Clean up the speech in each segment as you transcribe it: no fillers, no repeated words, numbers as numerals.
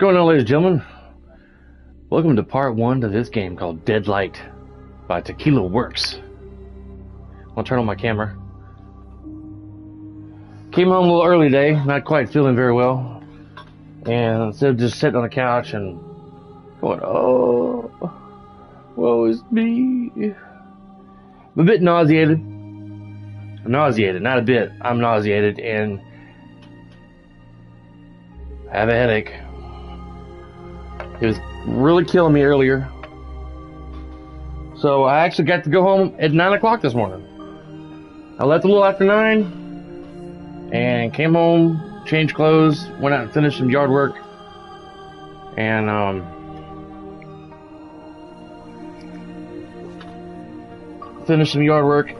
going on, ladies and gentlemen? Welcome to part 1 to this game called Dead Light by Tequila Works. I'll turn on my camera. Came home a little early today, not quite feeling very well. And instead of just sitting on the couch and going, oh, woe is me. I'm a bit nauseated. I'm nauseated, not a bit. I'm nauseated and I have a headache. It was really killing me earlier. So I actually got to go home at 9 o'clock this morning. I left a little after 9 and came home, changed clothes, went out and finished some yard work. And finished some yard work.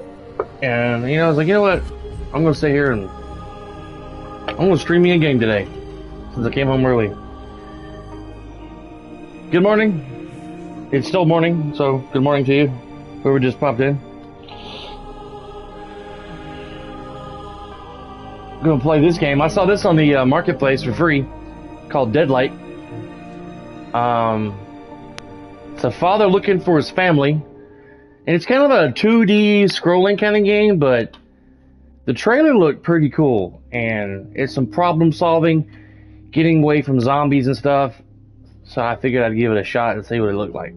And I was like, you know what? I'm going to stay here and I'm going to stream me a game today since I came home early. Good morning. It's still morning, so good morning to you, whoever just popped in. I'm gonna play this game. I saw this on the marketplace for free, called Dead Light. It's a father looking for his family, and it's kind of a 2D scrolling kind of game, but the trailer looked pretty cool, and it's some problem solving, getting away from zombies and stuff. So I figured I'd give it a shot and see what it looked like.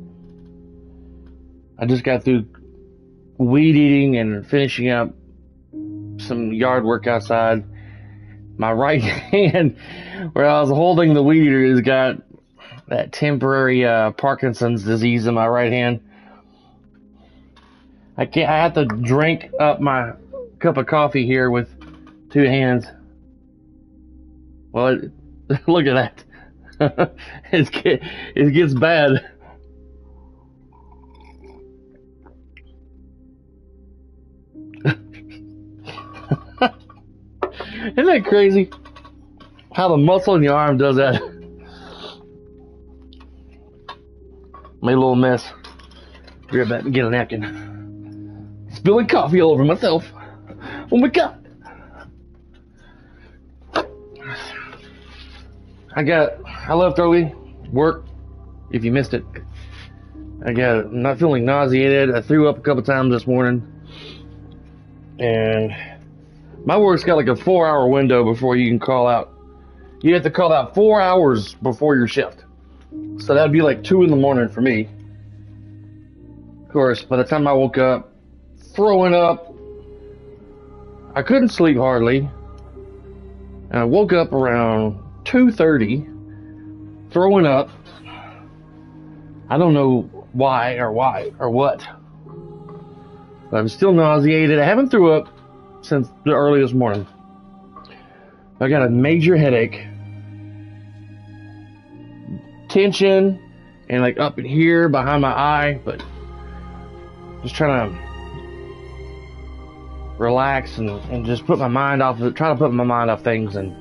I just got through weed eating and finishing up some yard work outside. My right hand, where I was holding the weed eater, has got that temporary Parkinson's disease in my right hand. I have to drink up my cup of coffee here with 2 hands. Well, look at that. It gets bad. Isn't that crazy? How the muscle in your arm does that. Made a little mess. Be right back and get a napkin. Spilling coffee all over myself. Oh my god. I left early, work, if you missed it. I'm not feeling nauseated. I threw up a couple times this morning. And my work's got like a 4-hour window before you can call out. You have to call out 4 hours before your shift. So that'd be like 2 in the morning for me. Of course, by the time I woke up, throwing up, I couldn't sleep hardly. And I woke up around 2:30, throwing up. I don't know why or what, but I'm still nauseated. I haven't threw up since the early this morning. I got a major headache, tension, and like up in here behind my eye, but just trying to relax and just put my mind off it, try to put my mind off things and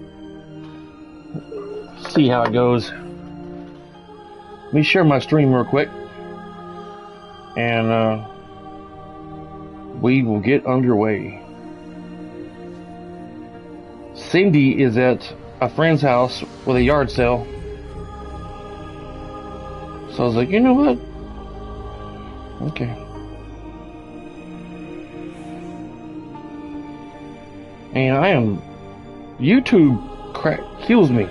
see how it goes. Let me share my stream real quick and we will get underway. Cindy is at a friend's house with a yard sale, so I was like, you know what, okay. And YouTube kills me.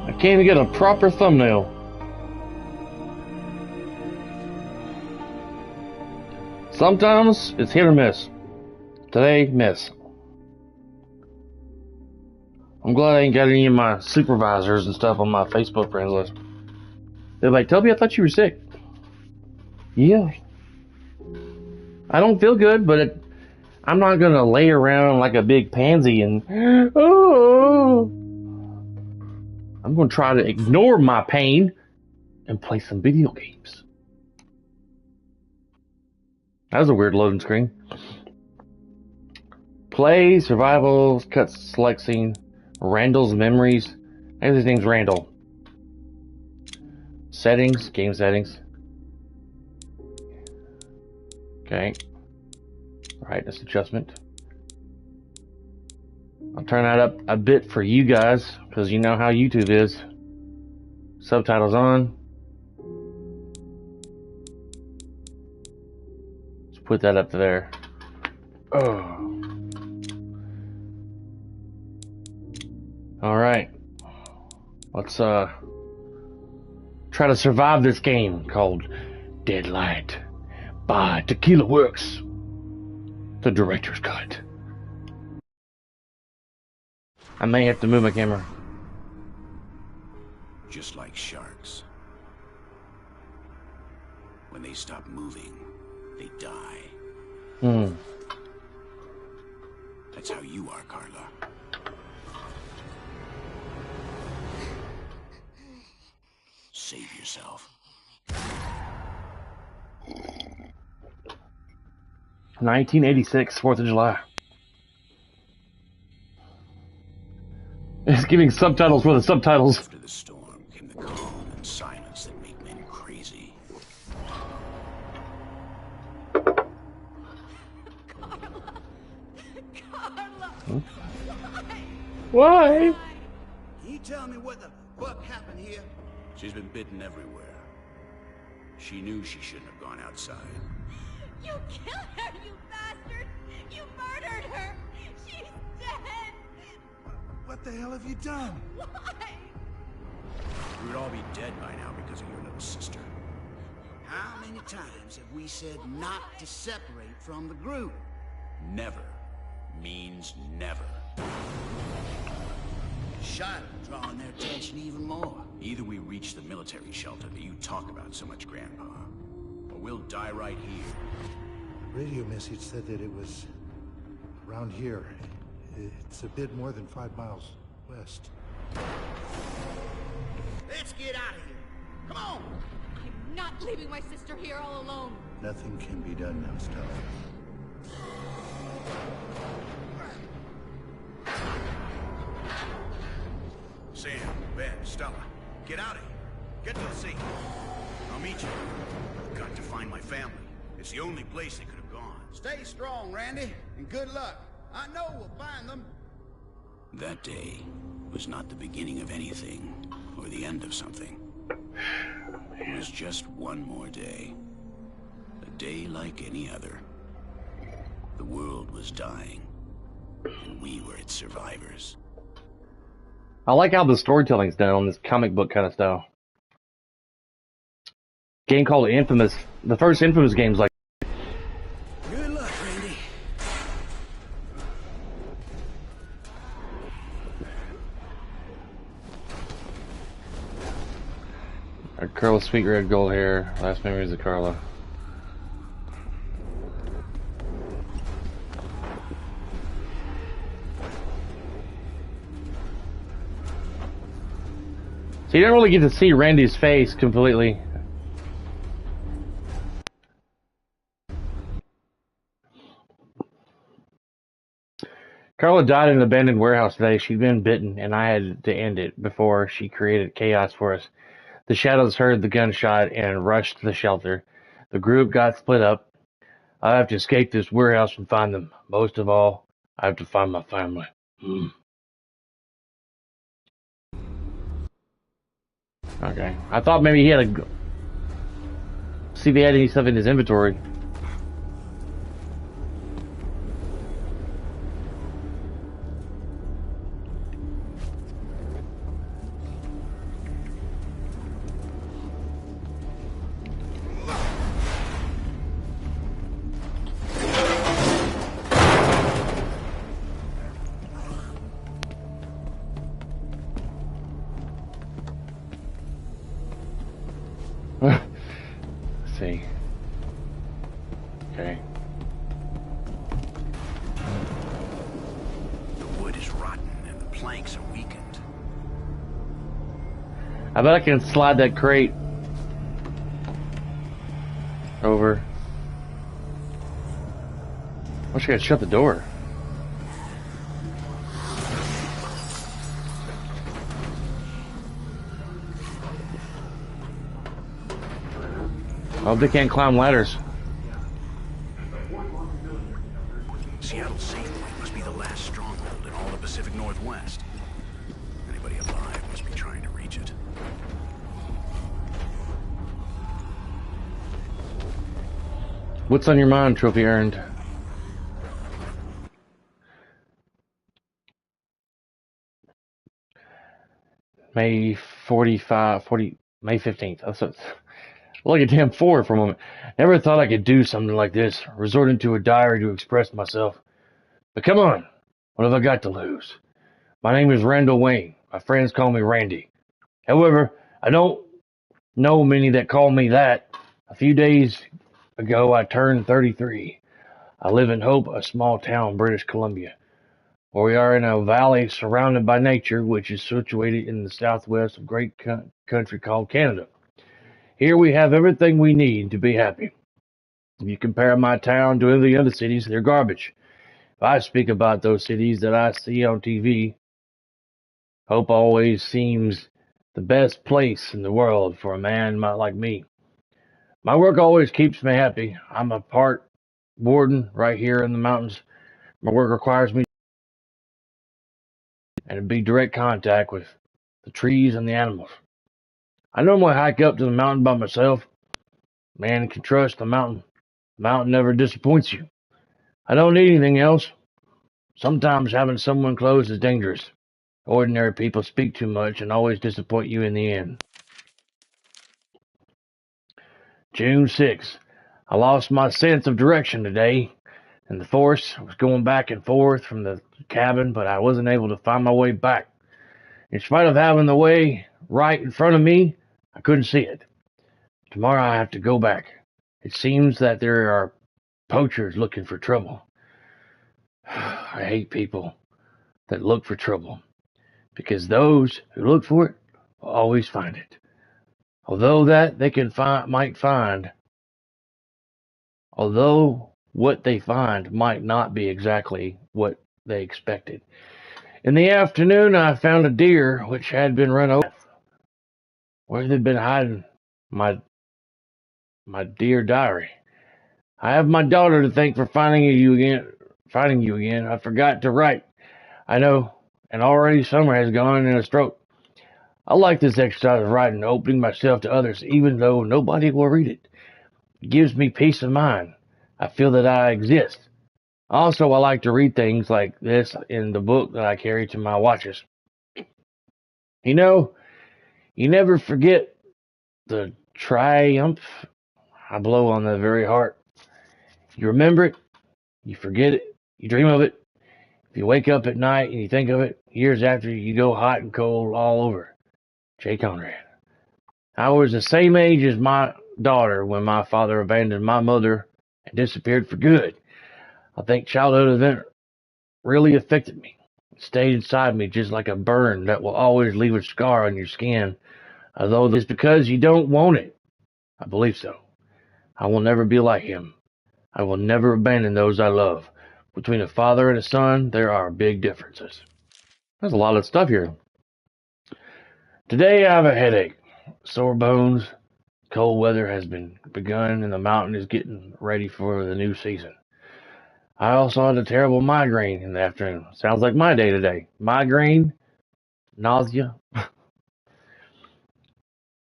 I can't even get a proper thumbnail. Sometimes it's hit or miss. Today, miss. I'm glad I ain't got any of my supervisors and stuff on my Facebook friends list. They're like, Toby, I thought you were sick. Yeah. I don't feel good, but I'm not gonna lay around like a big pansy and oh. I'm going to try to ignore my pain and play some video games. That was a weird loading screen. Play, survival, cut, select scene, Randall's memories. I guess his name's Randall. Settings, game settings. Okay. Brightness adjustment. I'll turn that up a bit for you guys, because you know how YouTube is. Subtitles on. Let's put that up to there. Oh. Alright. Let's try to survive this game called Deadlight by Tequila Works. The director's cut. I may have to move my camera. Just like sharks. When they stop moving, they die. That's how you are, Carla. Save yourself. 1986, 4th of July. It's giving subtitles for the subtitles. After the storm came the calm and silence that make men crazy. Carla! Why? Can you tell me what the fuck happened here? She's been bitten everywhere. She knew she shouldn't have gone outside. You killed her, you bastard! You murdered her! She's dead! What the hell have you done? Why? We would all be dead by now because of your little sister. How many times have we said not to separate from the group? Never means never. Shot drawing their attention even more. Either we reach the military shelter that you talk about so much, Grandpa, or we'll die right here. The radio message said that it was around here. It's a bit more than 5 miles west. Let's get out of here. Come on! I'm not leaving my sister here all alone. Nothing can be done now, Stella. Sam, Ben, Stella, get out of here. Get to the sea. I'll meet you. I've got to find my family. It's the only place they could have gone. Stay strong, Randy, and good luck. I know we'll find them. That day was not the beginning of anything, or the end of something. It was just one more day. A day like any other. The world was dying, and we were its survivors. I like how the storytelling's done on this comic book kind of style. Game called Infamous. The first Infamous game's like. Good luck, Randy. A girl with sweet red gold hair. Last memories of Carla. So you don't really get to see Randy's face completely. Carla died in an abandoned warehouse today. She'd been bitten, and I had to end it before she created chaos for us. The shadows heard the gunshot and rushed to the shelter. The group got split up. I have to escape this warehouse and find them. Most of all, I have to find my family. Okay. I thought maybe he had a... See if he had any stuff in his inventory. See. Okay. The wood is rotten and the planks are weakened. I bet I can slide that crate over. Wish I could shut the door. I hope they can't climb ladders. Seattle's safe point must be the last stronghold in all the Pacific trying to reach it. What's on your mind, trophy earned? May 15th. I was like a damn forward for a moment. Never thought I could do something like this, resorting to a diary to express myself. But come on, what have I got to lose? My name is Randall Wayne. My friends call me Randy. However, I don't know many that call me that. A few days ago, I turned 33. I live in Hope, a small town, British Columbia, where we are in a valley surrounded by nature, which is situated in the southwest of a great country called Canada. Here we have everything we need to be happy. If you compare my town to any other cities, they're garbage. If I speak about those cities that I see on TV, Hope always seems the best place in the world for a man like me. My work always keeps me happy. I'm a part warden right here in the mountains. My work requires me and to be direct contact with the trees and the animals. I normally hike up to the mountain by myself. Man can trust the mountain. The mountain never disappoints you. I don't need anything else. Sometimes having someone close is dangerous. Ordinary people speak too much and always disappoint you in the end. June 6th. I lost my sense of direction today. In the forest, I was going back and forth from the cabin, but I wasn't able to find my way back. In spite of having the way right in front of me, I couldn't see it. Tomorrow I have to go back. It seems that there are poachers looking for trouble. I hate people that look for trouble, because those who look for it will always find it. Although what they find might not be exactly what they expected. In the afternoon, I found a deer which had been run over. Where they'd been hiding my dear diary. I have my daughter to thank for finding you again. I forgot to write. I know, and already summer has gone in a stroke. I like this exercise of writing, opening myself to others, even though nobody will read it. It gives me peace of mind. I feel that I exist. Also, I like to read things like this in the book that I carry to my watches. You know, you never forget the triumph I blow on the very heart. You remember it, you forget it, you dream of it. If you wake up at night and you think of it, years after you go hot and cold all over. Jay Conrad. I was the same age as my daughter when my father abandoned my mother and disappeared for good. I think childhood event really affected me. It stayed inside me just like a burn that will always leave a scar on your skin. Although it's because you don't want it. I believe so. I will never be like him. I will never abandon those I love. Between a father and a son, there are big differences. There's a lot of stuff here. Today I have a headache, sore bones. Cold weather has begun and the mountain is getting ready for the new season. I also had a terrible migraine in the afternoon. Sounds like my day today. Migraine, nausea.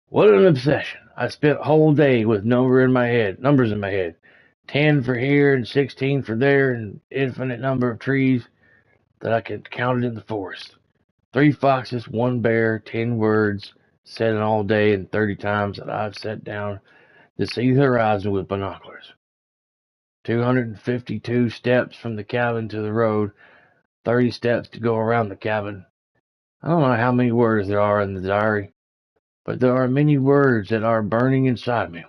What an obsession. I spent a whole day with numbers in my head. 10 for here and 16 for there, and infinite number of trees that I could count in the forest. 3 foxes, 1 bear, 10 words said in all day, and 30 times that I've sat down to see the horizon with binoculars. 252 steps from the cabin to the road, 30 steps to go around the cabin. I don't know how many words there are in the diary, but there are many words that are burning inside me.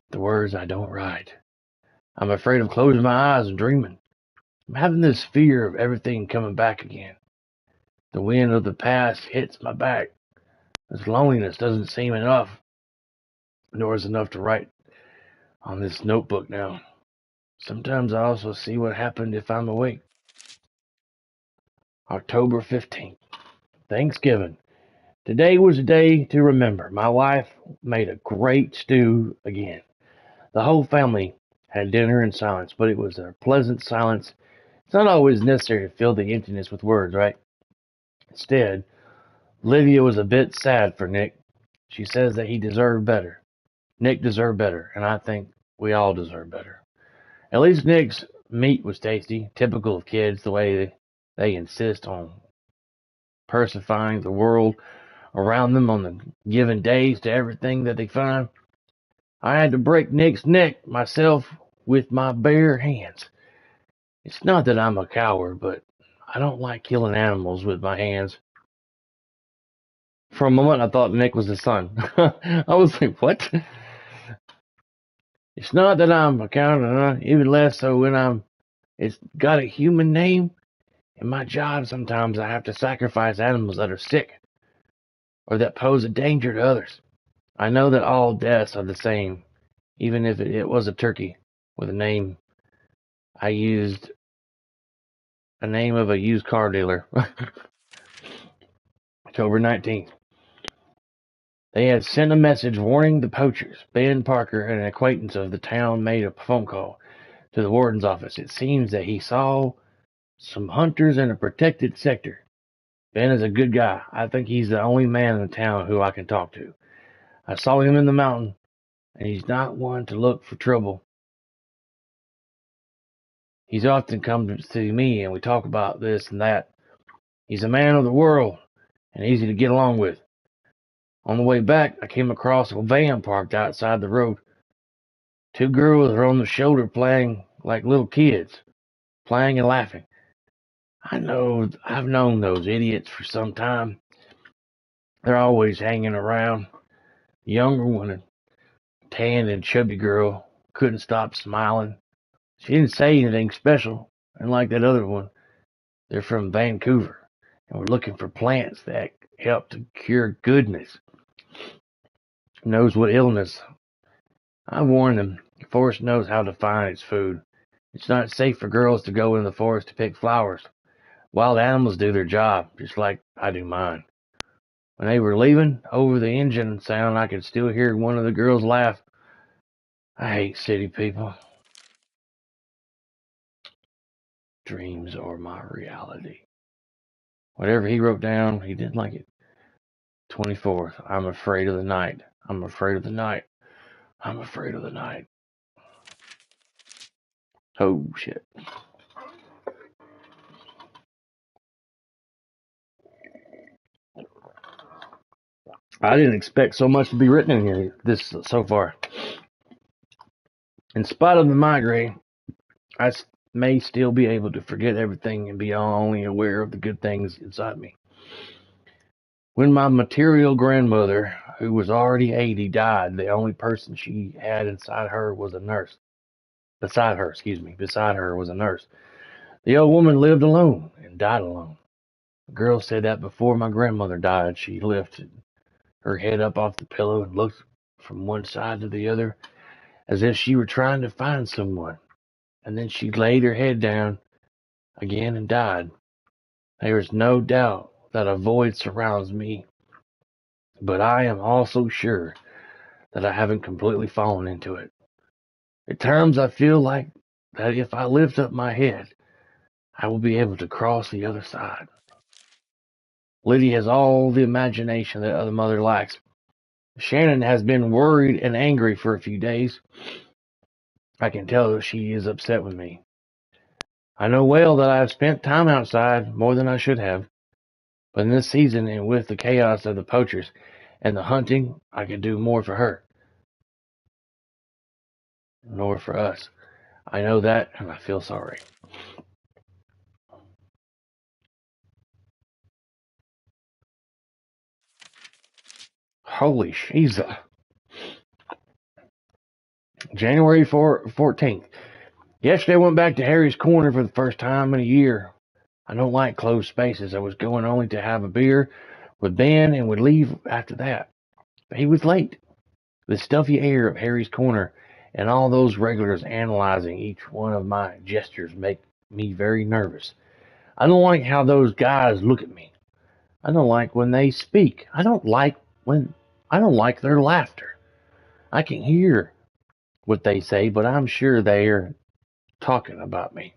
The words I don't write. I'm afraid of closing my eyes and dreaming. I'm having this fear of everything coming back again. The wind of the past hits my back. This loneliness doesn't seem enough, nor is enough to write on this notebook now. Sometimes I also see what happened if I'm awake. October 15th, Thanksgiving. Today was a day to remember. My wife made a great stew again. The whole family had dinner in silence, but it was a pleasant silence. It's not always necessary to fill the emptiness with words, right? Instead, Lydia was a bit sad for Nick. She says that he deserved better. Nick deserved better, and I think we all deserve better. At least Nick's meat was tasty, typical of kids, the way they insist on persifying the world around them on the given days to everything that they find. I had to break Nick's neck myself with my bare hands. It's not that I'm a coward, but I don't like killing animals with my hands. For a moment, I thought Nick was his son. I was like, what? It's not that I'm a coward, even less so when it's got a human name. In my job, sometimes I have to sacrifice animals that are sick or that pose a danger to others. I know that all deaths are the same, even if it was a turkey with a name. I used a name of a used car dealer. October 19th. They had sent a message warning the poachers. Ben Parker, an acquaintance of the town, made a phone call to the warden's office. It seems that he saw some hunters in a protected sector. Ben is a good guy. I think he's the only man in the town who I can talk to. I saw him in the mountain, and he's not one to look for trouble. He's often come to see me, and we talk about this and that. He's a man of the world, and easy to get along with. On the way back, I came across a van parked outside the road. Two girls were on the shoulder playing like little kids, playing and laughing. I've known those idiots for some time. They're always hanging around. The younger one, a tanned and chubby girl, couldn't stop smiling. She didn't say anything special, unlike that other one. They're from Vancouver, and we're looking for plants that help to cure goodness. Knows what illness. I warned them. The forest knows how to find its food. It's not safe for girls to go in the forest to pick flowers. Wild animals do their job, just like I do mine. When they were leaving, over the engine sound, I could still hear one of the girls laugh. I hate city people. Dreams are my reality. Whatever he wrote down, he didn't like it. 24th. I'm afraid of the night. I'm afraid of the night. I'm afraid of the night. Oh, shit. I didn't expect so much to be written in here this so far. In spite of the migraine, I may still be able to forget everything and be only aware of the good things inside me. When my material grandmother, who was already 80, died, the only person she had beside her was a nurse. Beside her was a nurse. The old woman lived alone and died alone. The girl said that before my grandmother died, she lifted her head up off the pillow and looked from one side to the other as if she were trying to find someone. And then she laid her head down again and died. There is no doubt that a void surrounds me, but I am also sure that I haven't completely fallen into it. At times I feel like that if I lift up my head, I will be able to cross the other side. Lydia has all the imagination that other mother lacks. Shannon has been worried and angry for a few days. I can tell that she is upset with me. I know well that I have spent time outside more than I should have, but in this season and with the chaos of the poachers and the hunting, I could do more for her, nor for us. I know that, and I feel sorry. Holy shiza. January 14th. Yesterday I went back to Harry's Corner for the first time in a year. I don't like closed spaces. I was going only to have a beer with Ben and would leave after that. But he was late. The stuffy air of Harry's Corner and all those regulars analyzing each one of my gestures make me very nervous. I don't like how those guys look at me. I don't like when they speak. I don't like their laughter. I can hear what they say, but I'm sure they're talking about me.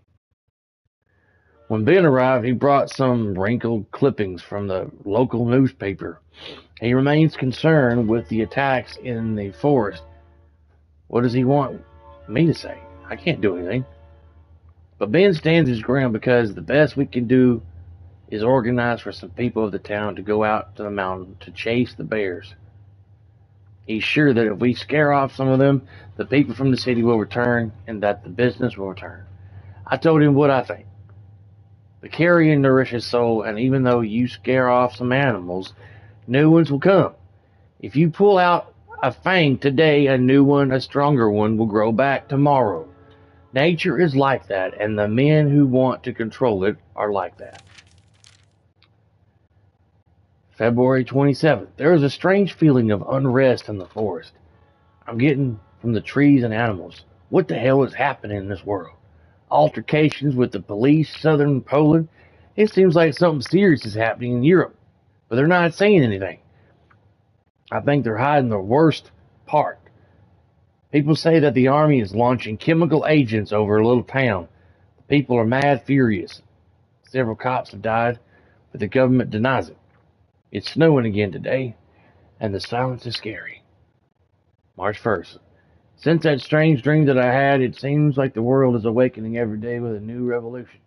When Ben arrived, he brought some wrinkled clippings from the local newspaper. He remains concerned with the attacks in the forest. What does he want me to say? I can't do anything. But Ben stands his ground because the best we can do is organize for some people of the town to go out to the mountain to chase the bears. He's sure that if we scare off some of them, the people from the city will return and that the business will return. I told him what I think. The carrion nourishes soul, and even though you scare off some animals, new ones will come. If you pull out a fang today, a new one, a stronger one, will grow back tomorrow. Nature is like that, and the men who want to control it are like that. February 27th. There is a strange feeling of unrest in the forest. I'm getting from the trees and animals. What the hell is happening in this world? Altercations with the police, southern Poland. It seems like something serious is happening in Europe, but they're not saying anything. I think they're hiding the worst part. People say that the army is launching chemical agents over a little town. The people are mad furious. Several cops have died, but the government denies it. It's snowing again today, and the silence is scary. March 1st. Since that strange dream that I had, it seems like the world is awakening every day with a new revolution.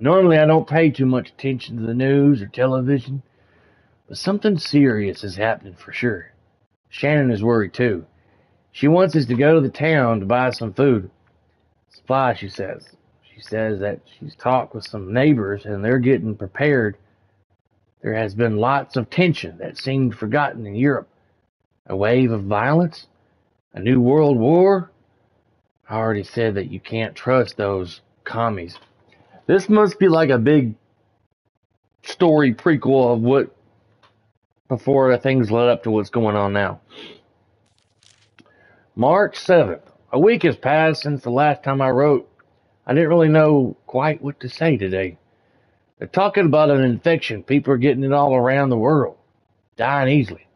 Normally, I don't pay too much attention to the news or television, but something serious is happening for sure. Shannon is worried too. She wants us to go to the town to buy some food. Supply, she says. She says that she's talked with some neighbors and they're getting prepared. There has been lots of tension that seemed forgotten in Europe. A wave of violence? A new world war? I already said that you can't trust those commies. This must be like a big story prequel of what before the things led up to what's going on now. March 7th. A week has passed since the last time I wrote. I didn't really know quite what to say today. They're talking about an infection. People are getting it all around the world. Dying easily.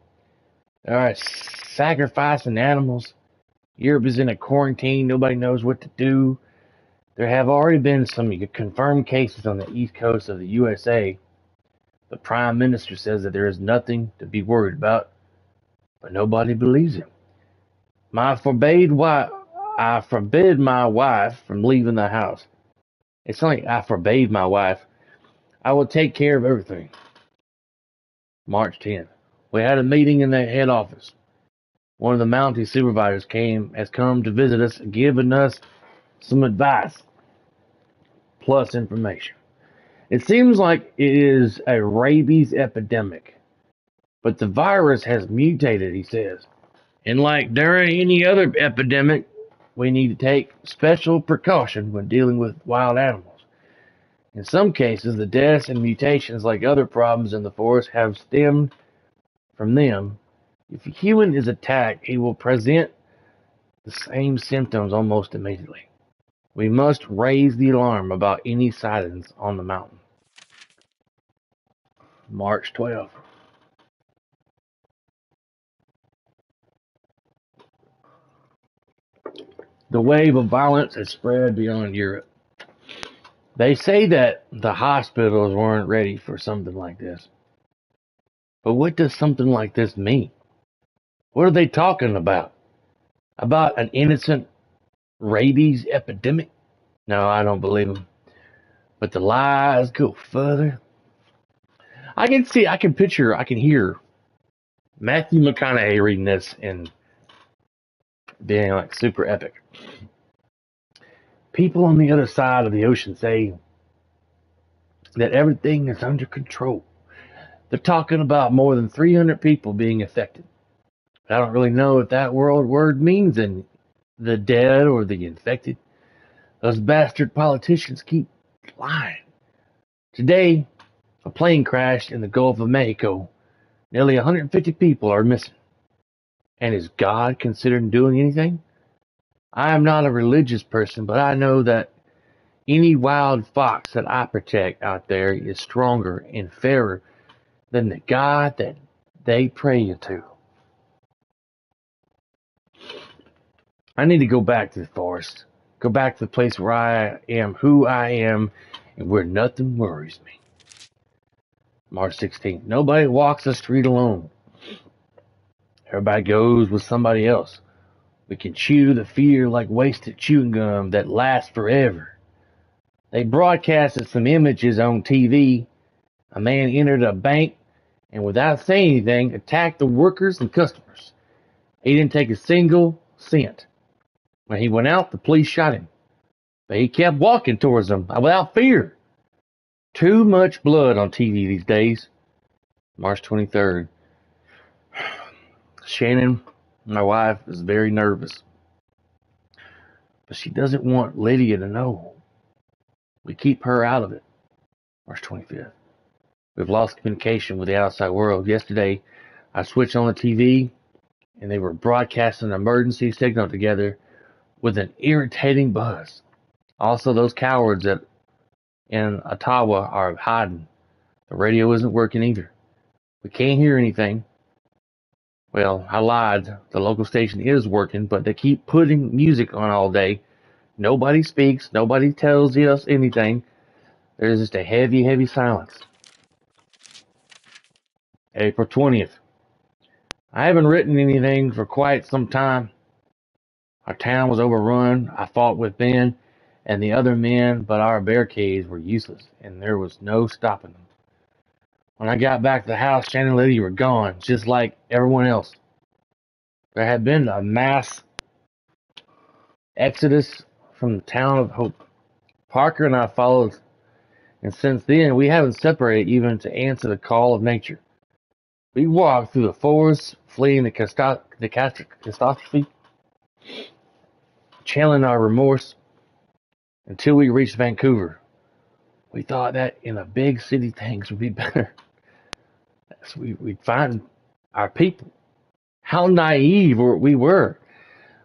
They are sacrificing animals. Europe is in a quarantine. Nobody knows what to do. There have already been some confirmed cases on the east coast of the USA. The Prime Minister says that there is nothing to be worried about, but nobody believes him. I forbid my wife from leaving the house. It's not like I forbade my wife. I will take care of everything. March 10th. We had a meeting in the head office. One of the mountie supervisors has come to visit us, giving us some advice, plus information. It seems like it is a rabies epidemic, but the virus has mutated, he says. And like during any other epidemic, we need to take special precaution when dealing with wild animals. In some cases, the deaths and mutations, like other problems in the forest, have stemmed from them. If a human is attacked, he will present the same symptoms almost immediately. We must raise the alarm about any sightings on the mountain. March 12th. The wave of violence has spread beyond Europe. They say that the hospitals weren't ready for something like this. But what does something like this mean? What are they talking about? About an innocent rabies epidemic? No, I don't believe them. But the lies go further. I can hear Matthew McConaughey reading this and being like super epic. People on the other side of the ocean say that everything is under control. They're talking about more than 300 people being affected. But I don't really know if that word means in the dead or the infected. Those bastard politicians keep lying. Today, a plane crashed in the Gulf of Mexico. Nearly 150 people are missing. And is God considering doing anything? I am not a religious person, but I know that any wild fox that I protect out there is stronger and fairer than the God that they pray to. I need to go back to the forest. Go back to the place where I am who I am and where nothing worries me. March 16th. Nobody walks the street alone. Everybody goes with somebody else. We can chew the fear like wasted chewing gum that lasts forever. They broadcasted some images on TV. A man entered a bank and without saying anything attacked the workers and customers. He didn't take a single cent. When he went out, the police shot him. But he kept walking towards them without fear. Too much blood on TV these days. March 23rd. Shannon, my wife, is very nervous. But she doesn't want Lydia to know. We keep her out of it. March 25th. We've lost communication with the outside world. Yesterday, I switched on the TV, and they were broadcasting an emergency signal together with an irritating buzz. Also, those cowards in Ottawa are hiding. The radio isn't working either. We can't hear anything. Well, I lied. The local station is working, but they keep putting music on all day. Nobody speaks. Nobody tells us anything. There's just a heavy, heavy silence. April 20th. I haven't written anything for quite some time. Our town was overrun. I fought with Ben and the other men, but our barricades were useless, and there was no stopping them. When I got back to the house, Shannon and Lydia were gone, just like everyone else. There had been a mass exodus from the town of Hope. Parker and I followed, and since then we haven't separated even to answer the call of nature. We walked through the forest, fleeing the catastrophe, channeling our remorse, until we reached Vancouver. We thought that in a big city things would be better. So we'd find our people. How naive we were.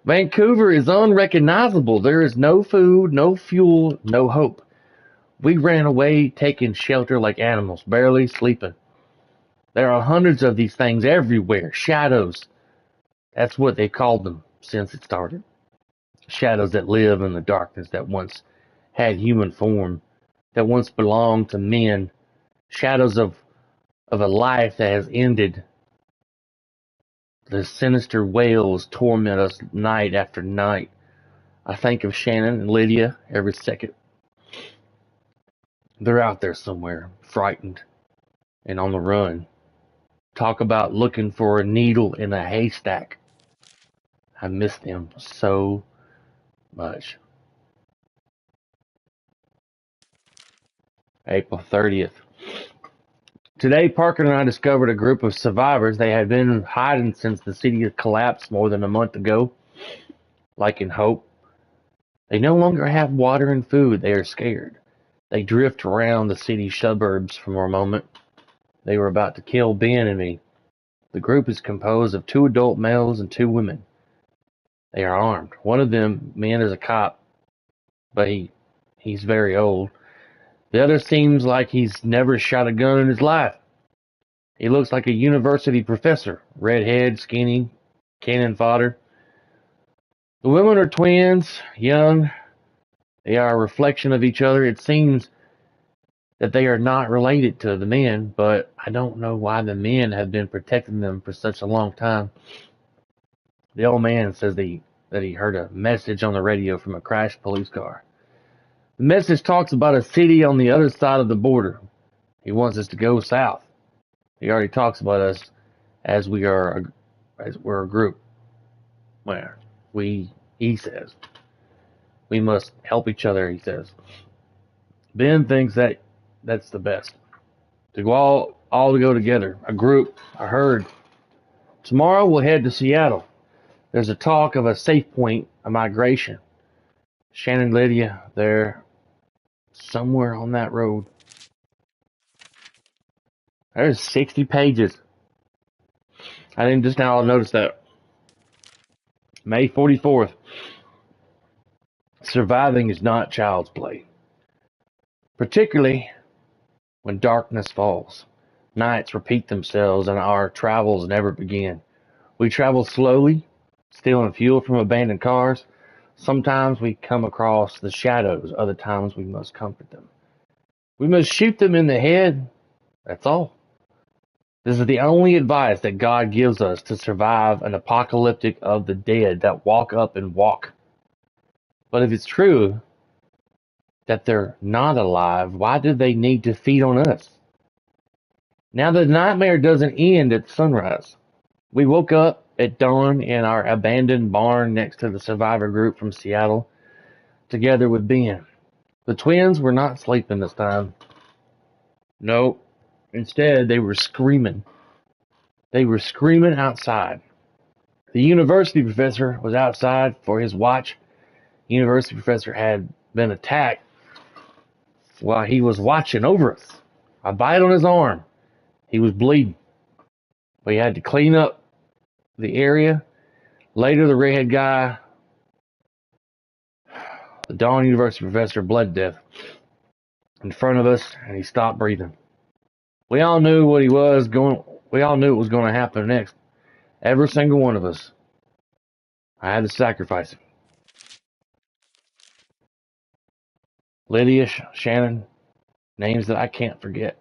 Vancouver is unrecognizable. There is no food, no fuel, no hope. We ran away, taking shelter like animals, barely sleeping. There are hundreds of these things everywhere. Shadows. That's what they called them since it started. Shadows that live in the darkness, that once had human form, that once belonged to men. Shadows of a life that has ended. The sinister wails torment us night after night. I think of Shannon and Lydia every second. They're out there somewhere, frightened and on the run. Talk about looking for a needle in a haystack. I miss them so much. April 30th. Today, Parker and I discovered a group of survivors. They had been hiding since the city had collapsed more than a month ago, like in Hope. They no longer have water and food. They are scared. They drift around the city suburbs for a moment. They were about to kill Ben and me. The group is composed of 2 adult males and 2 women. They are armed. One of them, man, is a cop, but he's very old. The other seems like he's never shot a gun in his life. He looks like a university professor, redhead, skinny, cannon fodder. The women are twins, young. They are a reflection of each other. It seems that they are not related to the men, but I don't know why the men have been protecting them for such a long time. The old man says that he heard a message on the radio from a crashed police car. The message talks about a city on the other side of the border. He wants us to go south. He already talks about us as we're a group. Where he says, we must help each other, he says. Ben thinks that's the best. To go all to go together, a group, a herd. Tomorrow we'll head to Seattle. There's a talk of a safe point, a migration. Shannon and Lydia, they're somewhere on that road. There's 60 pages. I didn't just now notice that. May 44th. Surviving is not child's play. Particularly when darkness falls. Nights repeat themselves and our travels never begin. We travel slowly, stealing fuel from abandoned cars, Sometimes we come across the shadows, other times we must comfort them. We must shoot them in the head, that's all. This is the only advice that God gives us to survive an apocalyptic of the dead that walk up and walk. But if it's true that they're not alive, why do they need to feed on us? Now the nightmare doesn't end at sunrise. We woke up at dawn in our abandoned barn next to the survivor group from Seattle, together with Ben. The twins were not sleeping this time. No, instead they were screaming. They were screaming outside. The university professor was outside for his watch. The university professor had been attacked while he was watching over us. A bite on his arm. He was bleeding. We had to clean up the area. Later, the redhead guy, the Dawn University professor, bled to death in front of us, and he stopped breathing. We all knew what he was going. We all knew it was going to happen next. Every single one of us. I had to sacrifice him. Lydia, Shannon, names that I can't forget.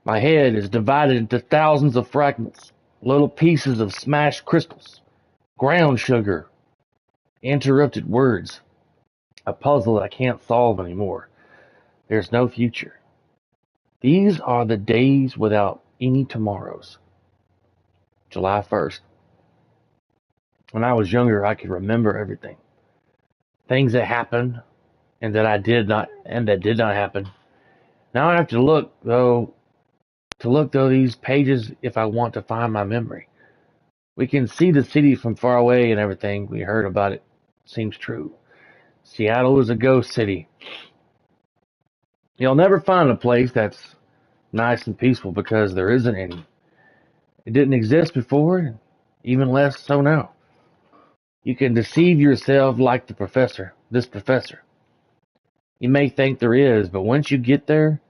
My head is divided into thousands of fragments, little pieces of smashed crystals, ground sugar, interrupted words, a puzzle that I can't solve anymore. There's no future. These are the days without any tomorrows. July 1st. When I was younger, I could remember everything. Things that happened and that did not happen. Now I have to look though these pages if I want to find my memory. We can see the city from far away and everything we heard about it seems true. Seattle is a ghost city. You'll never find a place that's nice and peaceful because there isn't any. It didn't exist before, even less so now. You can deceive yourself like this professor. You may think there is, but once you get there,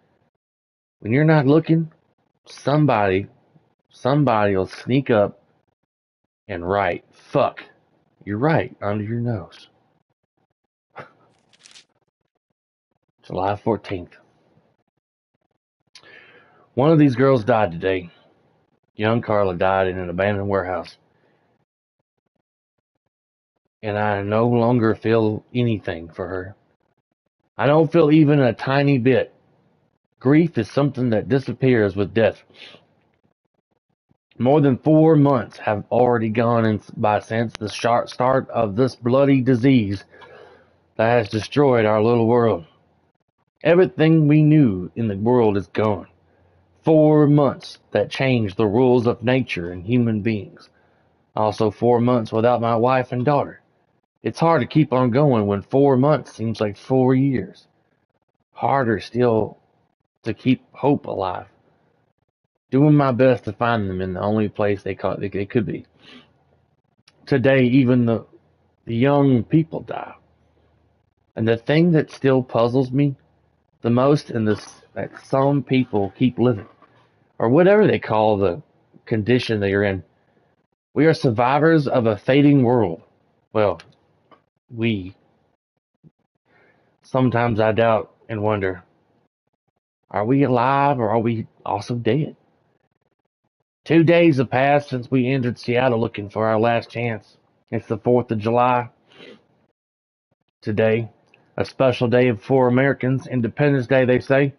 when you're not looking, somebody will sneak up and write, "Fuck, you're right," under your nose. July 14th. One of these girls died today. Young Carla died in an abandoned warehouse. And I no longer feel anything for her. I don't feel even a tiny bit. Grief is something that disappears with death. More than 4 months have already gone by since the start of this bloody disease that has destroyed our little world. Everything we knew in the world is gone. 4 months that changed the rules of nature and human beings. Also 4 months without my wife and daughter. It's hard to keep on going when 4 months seems like 4 years. Harder still to keep hope alive. Doing my best to find them in the only place they could be. Today, even the young people die. And the thing that still puzzles me the most is that some people keep living. Or whatever they call the condition they are in. We are survivors of a fading world. Well, sometimes I doubt and wonder, are we alive or are we also dead? 2 days have passed since we entered Seattle looking for our last chance. It's the 4th of July. Today, a special day for Americans, Independence Day, they say.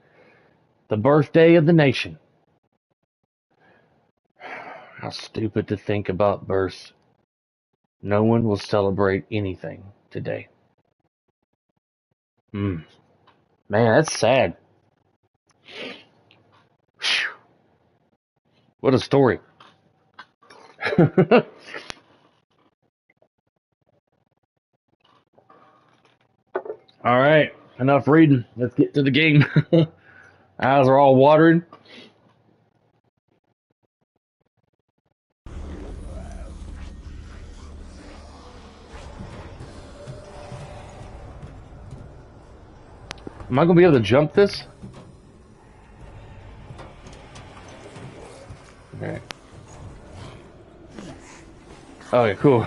The birthday of the nation. How stupid to think about births. No one will celebrate anything today. Man, that's sad. Whew. What a story. All right, enough reading. Let's get to the game. Eyes are all watering. Am I going to be able to jump this? Okay. Oh, yeah, cool.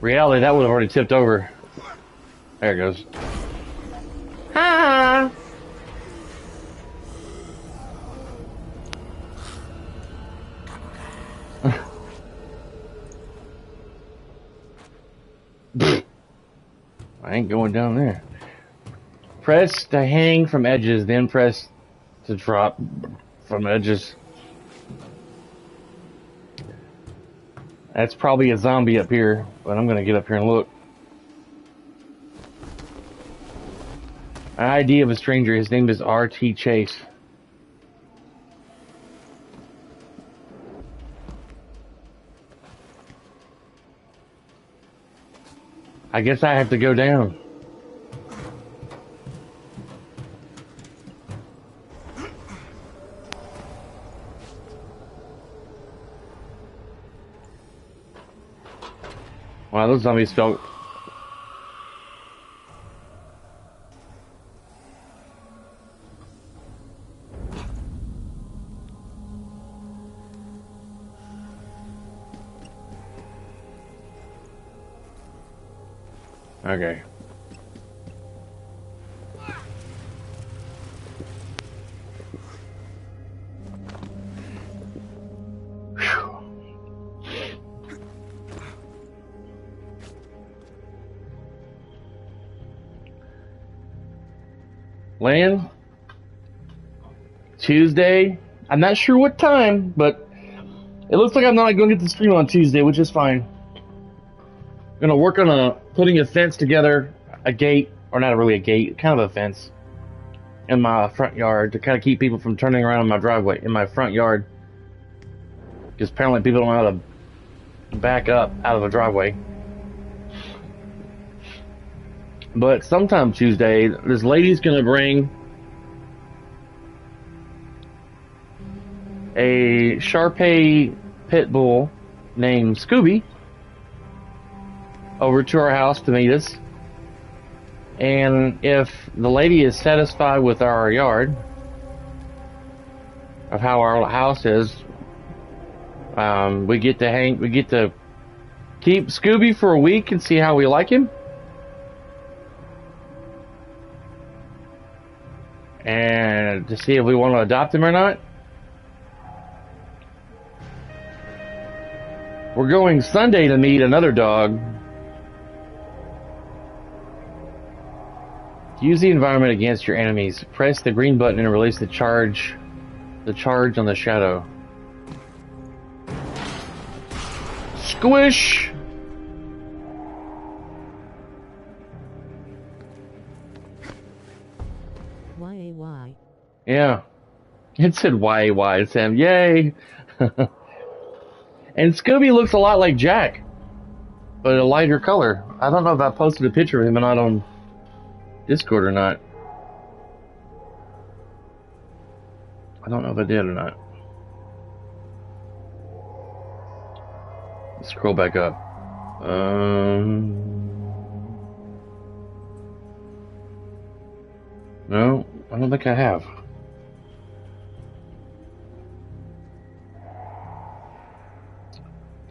Reality, that would have already tipped over. There it goes. Ha! I ain't going down there. Press to hang from edges, then press to drop from edges. That's probably a zombie up here, but I'm gonna get up here and look. An ID of a stranger. His name is R.T. Chase. I guess I have to go down. Wow, those zombies felt... Okay. Land Tuesday. I'm not sure what time, but it looks like I'm not going to get the stream on Tuesday, which is fine. I'm gonna work on putting a fence together, a gate, or not really a gate, kind of a fence in my front yard to kind of keep people from turning around in my driveway, in my front yard. Because apparently people don't know how to back up out of a driveway. But sometime Tuesday, this lady's gonna bring a Shar-Pei pit bull named Scooby over to our house to meet us. And if the lady is satisfied with our yard, of how our house is, we get to keep Scooby for a week and see how we like him. And to see if we want to adopt him or not. We're going Sunday to meet another dog. Use the environment against your enemies. Press the green button and release the charge on the shadow. Squish! Y-A-Y. Yeah. It said Y-A-Y, Sam. Yay! And Scooby looks a lot like Jack, but a lighter color. I don't know if I posted a picture of him or not on Discord or not. I don't know if I did or not. Let's scroll back up. No, I don't think I have.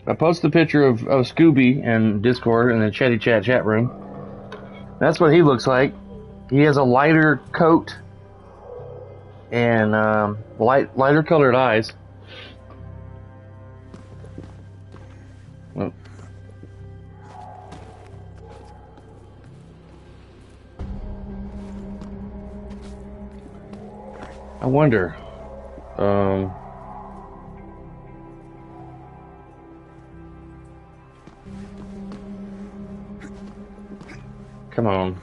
I posted a picture of Scooby in Discord in the Chatty Chat chat room. That's what he looks like. He has a lighter coat and lighter colored eyes. Oh. I wonder. Come on.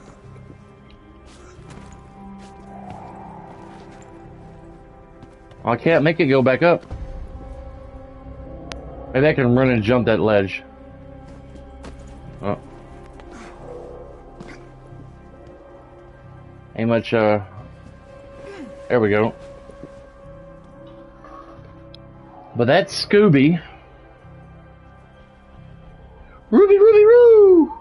I can't make it go back up. Maybe I can run and jump that ledge. Oh. Ain't much, there we go. But that's Scooby. Ruby, Ruby, Roo!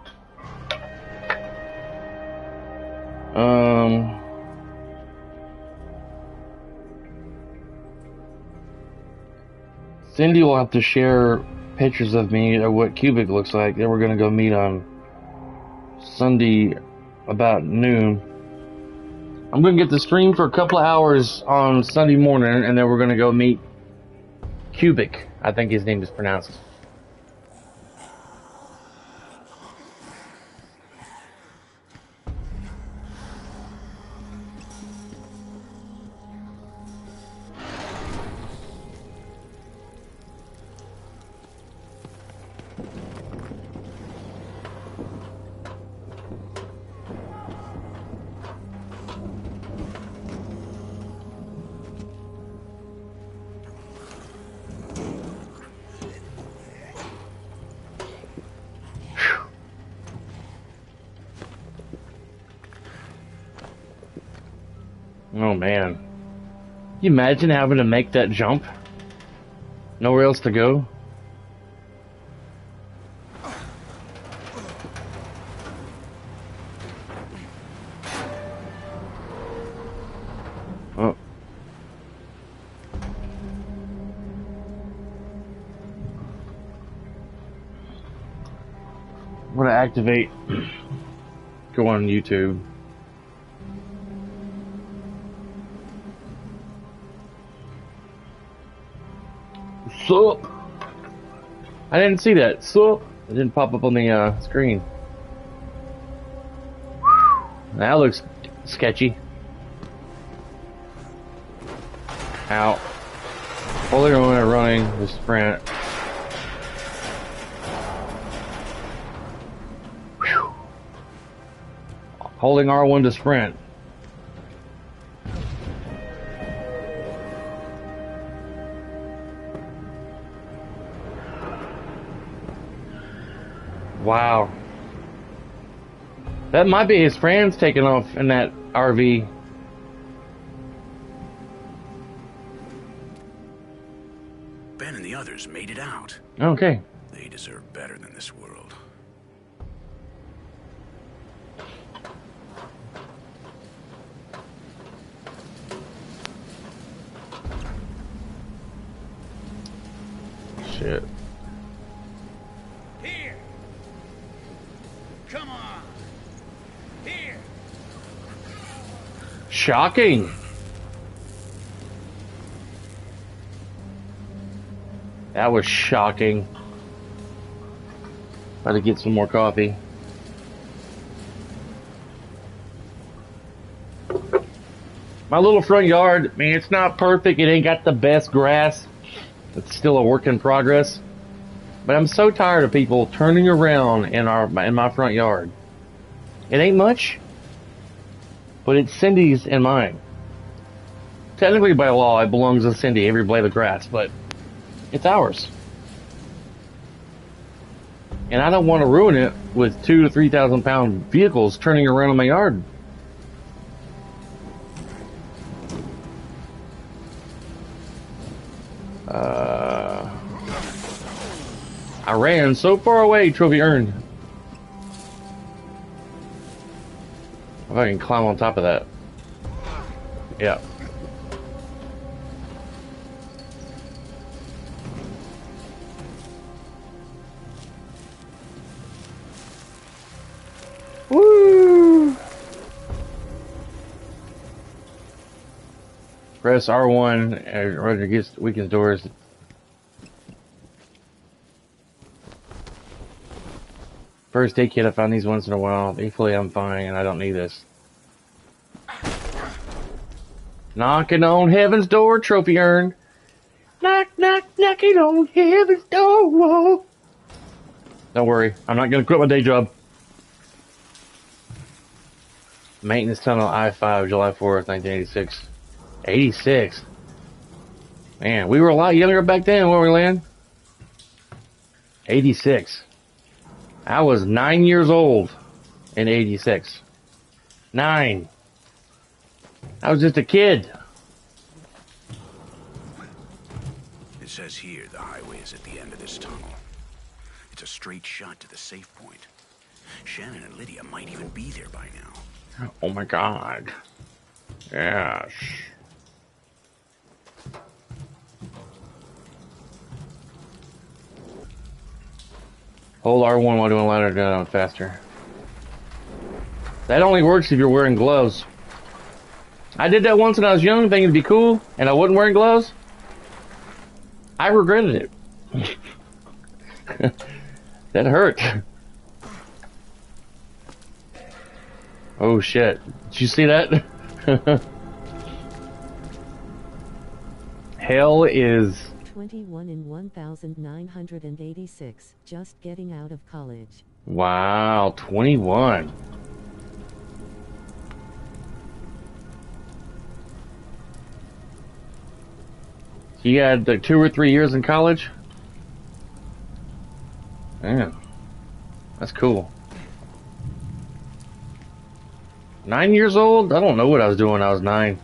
Cindy will have to share pictures of me of what Cubic looks like. Then we're gonna go meet on Sunday about noon. I'm gonna get the stream for a couple of hours on Sunday morning, and then we're gonna go meet Cubic. I think his name is pronounced. Oh man. Can you imagine having to make that jump? Nowhere else to go? Oh. I'm gonna activate. Go on YouTube. Sup? I didn't see that. Sup? It didn't pop up on the screen. That looks sketchy. Out. Holding on and running the sprint. Whew. Holding R1 to sprint. Wow. That might be his friends taking off in that RV. Ben and the others made it out. Okay. They deserve better than this world. Shit. Here. Come on. Here. Shocking. That was shocking. About to get some more coffee. My little front yard, man, it's not perfect. It ain't got the best grass. It's still a work in progress. But I'm so tired of people turning around in my front yard. It ain't much, but it's Cindy's and mine. Technically, by law, it belongs to Cindy, every blade of grass, but it's ours. And I don't want to ruin it with 2,000 to 3,000 pound vehicles turning around in my yard. I ran so far away, trophy earned. If I can climb on top of that. Yeah. Woo! Press R1 or against weakens doors. First aid kit, I found these once in a while. Thankfully, I'm fine and I don't need this. Knocking on heaven's door, trophy earned. Knock, knock, knocking on heaven's door. Whoa. Don't worry, I'm not going to quit my day job. Maintenance tunnel I-5, July 4th, 1986. 86. Man, we were a lot younger back then, weren't we, Lan? 86. I was 9 years old in 86. 9. I was just a kid. It says here the highway is at the end of this tunnel. It's a straight shot to the safe point. Shannon and Lydia might even be there by now. Oh my god. Yes. Hold R1 while doing ladder down faster. That only works if you're wearing gloves. I did that once when I was young, thinking it'd be cool, and I wasn't wearing gloves. I regretted it. That hurt. Oh shit. Did you see that? Hell is 21 in 1986, just getting out of college. wow, 21. You had like 2 or 3 years in college? Man, that's cool. 9 years old? I don't know what I was doing when I was 9.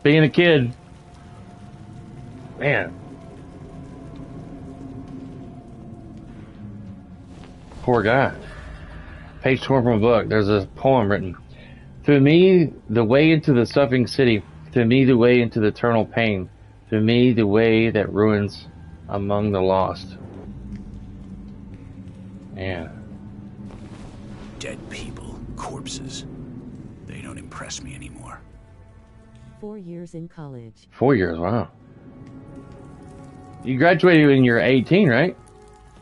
Being a kid. Man. Poor guy. Page torn from a book. There's a poem written. To me, the way into the suffering city. To me, the way into the eternal pain. To me, the way that ruins among the lost. Man. Dead people, corpses. They don't impress me anymore. 4 years in college. 4 years, wow. You graduated when you're 18, right?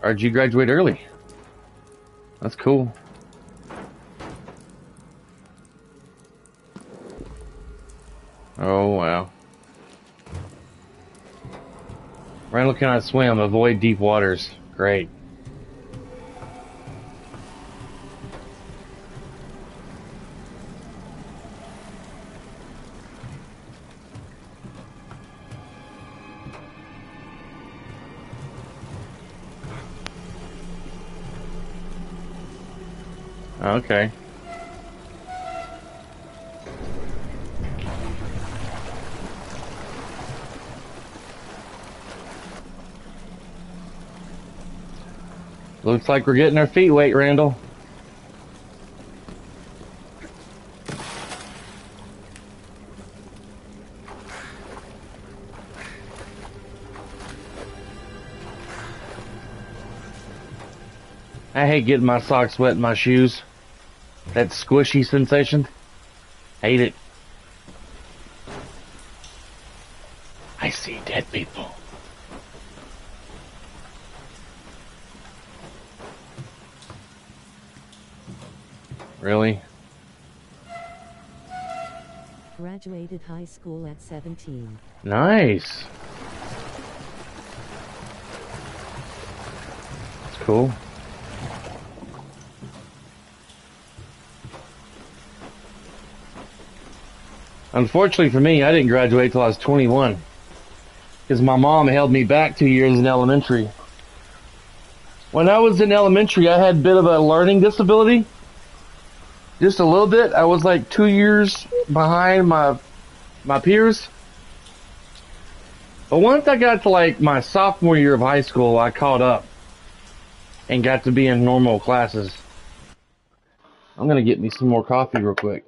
Or did you graduate early? That's cool. Oh, wow. Randall cannot swim. Avoid deep waters. Great. Okay. Looks like we're getting our feet wet, Randall. I hate getting my socks wet in my shoes. That squishy sensation. Hate it. I see dead people. Really? Graduated high school at 17. Nice. That's cool. Unfortunately for me, I didn't graduate till I was 21. Because my mom held me back 2 years in elementary. When I was in elementary, I had a bit of a learning disability. Just a little bit. I was like 2 years behind my peers. But once I got to like my sophomore year of high school, I caught up. And got to be in normal classes. I'm gonna get me some more coffee real quick.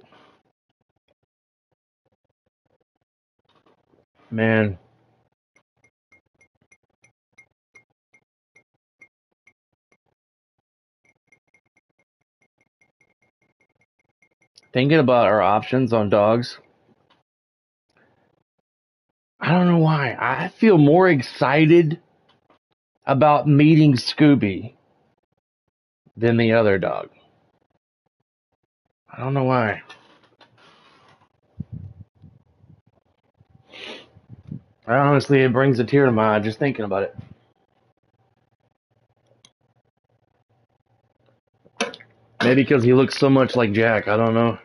Man. Thinking about our options on dogs. I don't know why. I feel more excited about meeting Scooby than the other dog. I don't know why. Honestly, it brings a tear to my eye just thinking about it. Maybe because he looks so much like Jack. I don't know.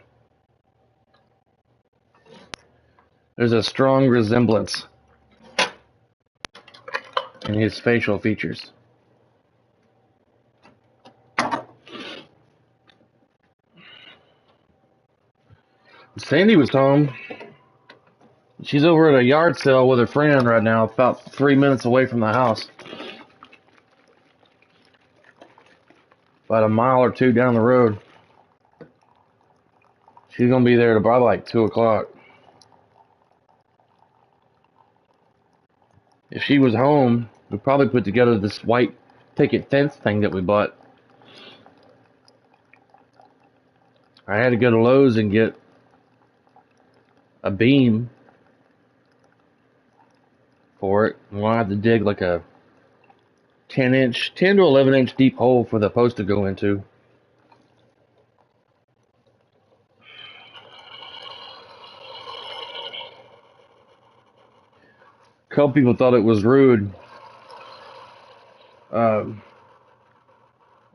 There's a strong resemblance in his facial features. Sandy was home. She's over at a yard sale with her friend right now, about 3 minutes away from the house. About a mile or two down the road. She's gonna be there to probably like 2 o'clock. If she was home, we'd probably put together this white picket fence thing that we bought. I had to go to Lowe's and get a beam for it. We'll have to dig like a 10 to 11 inch deep hole for the post to go into. A couple people thought it was rude.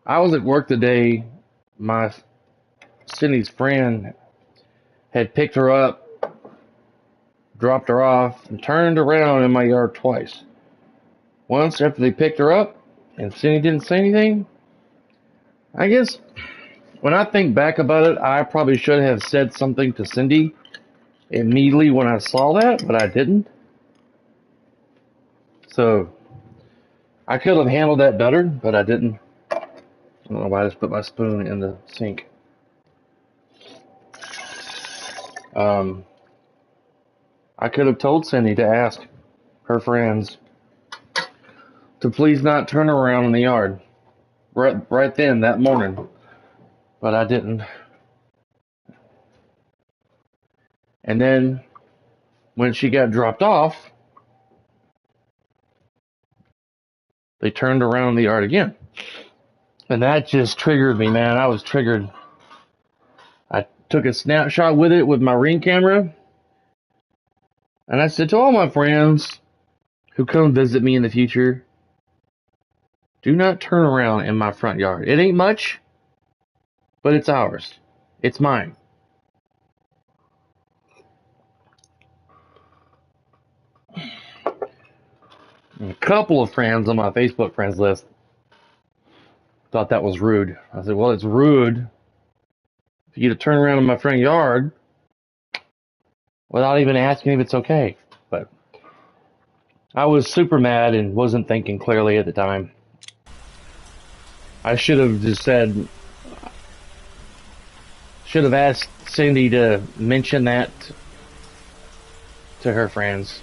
I was at work today. Cindy's friend had picked her up, dropped her off, and turned around in my yard twice. Once after they picked her up, and Cindy didn't say anything. I guess when I think back about it, I probably should have said something to Cindy immediately when I saw that, but I didn't. So I could have handled that better, but I didn't. I don't know why I just put my spoon in the sink. I could have told Cindy to ask her friends to please not turn around in the yard right then that morning, but I didn't. And then when she got dropped off, they turned around in the yard again. And that just triggered me, man. I was triggered. I took a snapshot with it with my Ring camera. And I said to all my friends who come visit me in the future, do not turn around in my front yard. It ain't much, but it's ours. It's mine. And a couple of friends on my Facebook friends list thought that was rude. I said, well, it's rude for you to turn around in my front yard without even asking if it's okay. But I was super mad and wasn't thinking clearly at the time. I should have just said, should have asked Cindy to mention that to her friends.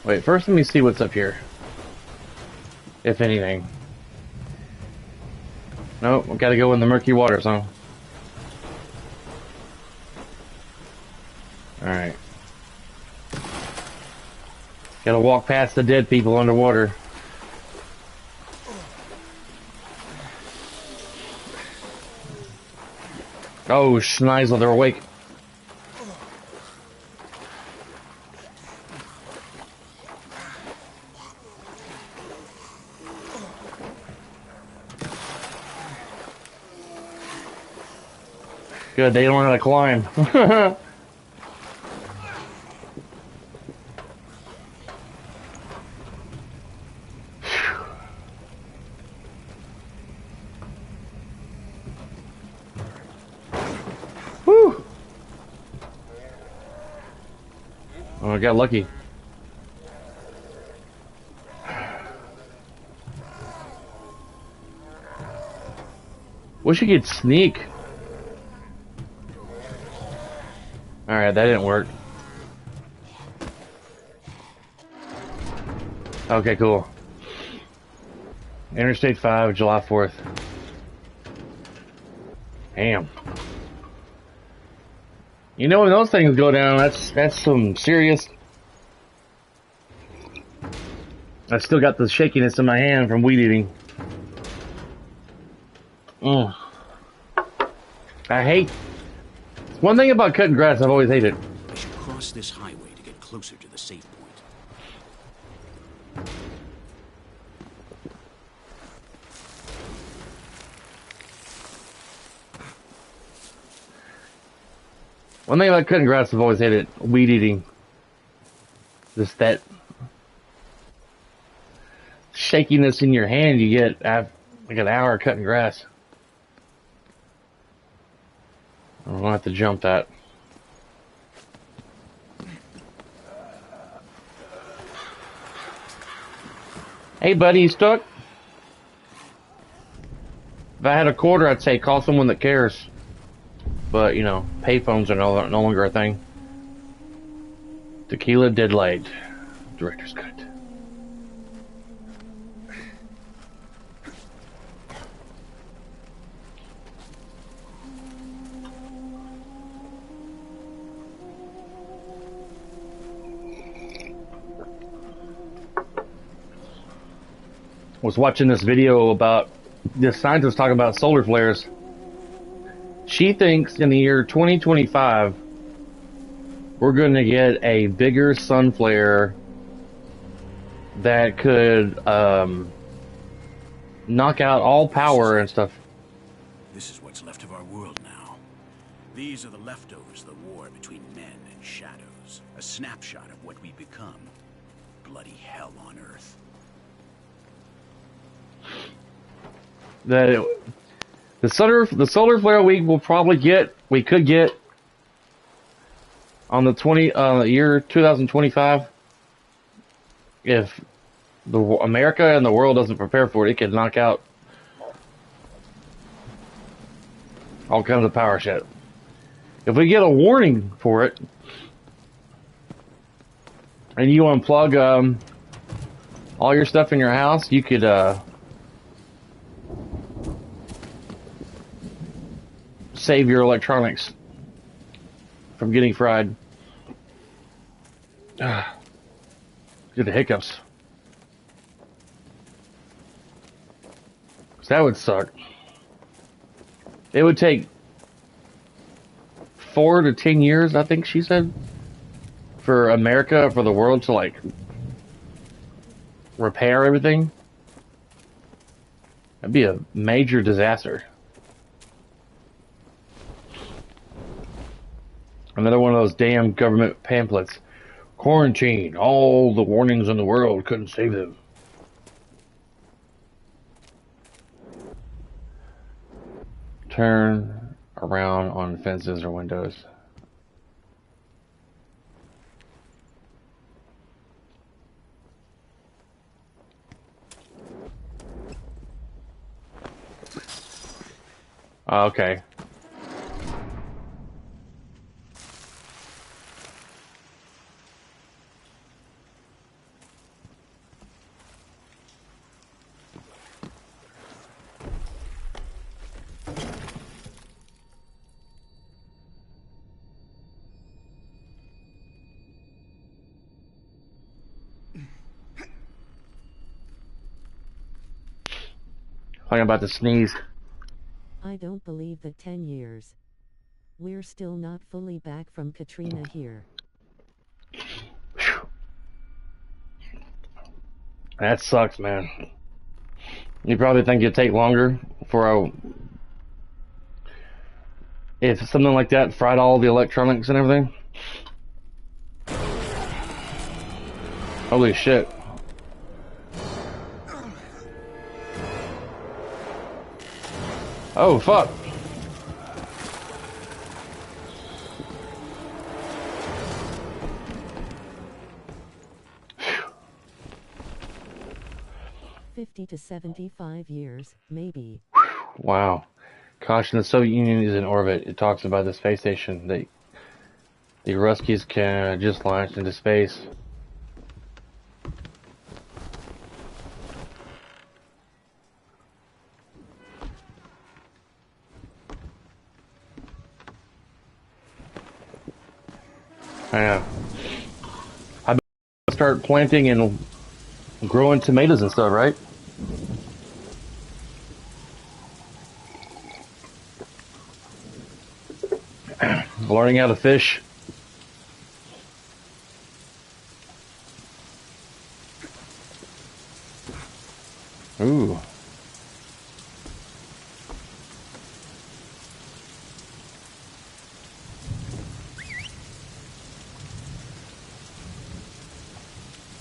Wait, first let me see what's up here. If anything. Nope, I've got to go in the murky waters, huh? Alright. Gotta walk past the dead people underwater. Oh, Schneisel, they're awake. Good, they don't know how to climb. Whew. Oh, I got lucky. Wish you could sneak. Alright, that didn't work. Okay, cool. Interstate 5, July 4th. Damn. You know when those things go down, that's some serious... I still got the shakiness in my hand from weed eating. I hate... One thing about cutting grass, I've always hated. I should cross this highway to get closer to the safe point. One thing about cutting grass, I've always hated weed eating. Just that shakiness in your hand you get after like an hour cutting grass. I'm gonna have to jump that. Hey buddy, you stuck? If I had a quarter, I'd say call someone that cares. But, you know, payphones are no longer a thing. Tequila Dead Light. director's cut. Was watching this video about this scientist talking about solar flares. She thinks in the year 2025 we're going to get a bigger sun flare that could knock out all power and stuff. This is what's left of our world now. These are the leftovers of the war between men and shadows. A snapshot of what we become. Bloody hell on Earth. The solar flare we could get on the year 2025, if America and the world doesn't prepare for it, it could knock out all kinds of power shit. If we get a warning for it, and you unplug all your stuff in your house, you could save your electronics from getting fried. Get the hiccups. That would suck. It would take 4 to 10 years, I think she said, for America, for the world to like repair everything. That'd be a major disaster. Another one of those damn government pamphlets. Quarantine. All the warnings in the world couldn't save them. Turn around on fences or windows. Okay. I'm about to sneeze. I don't believe that 10 years. We're still not fully back from Katrina here. That sucks, man. You probably think it'd take longer for if something like that fried all the electronics and everything. Holy shit. Oh, fuck. Phew. 50 to 75 years, maybe. Wow. Caution, the Soviet Union is in orbit. It talks about the space station. The Ruskies can just launch into space. Yeah. I better start planting and growing tomatoes and stuff, right? Learning how to fish. Ooh.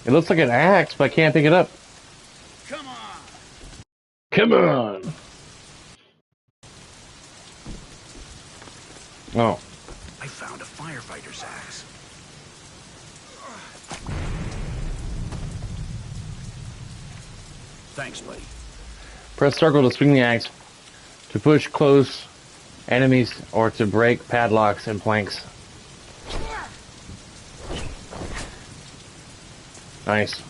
It looks like an axe, but I can't pick it up. Come on! Come on! Oh. I found a firefighter's axe. Thanks, buddy. Press circle to swing the axe, to push close enemies, or to break padlocks and planks. Nice.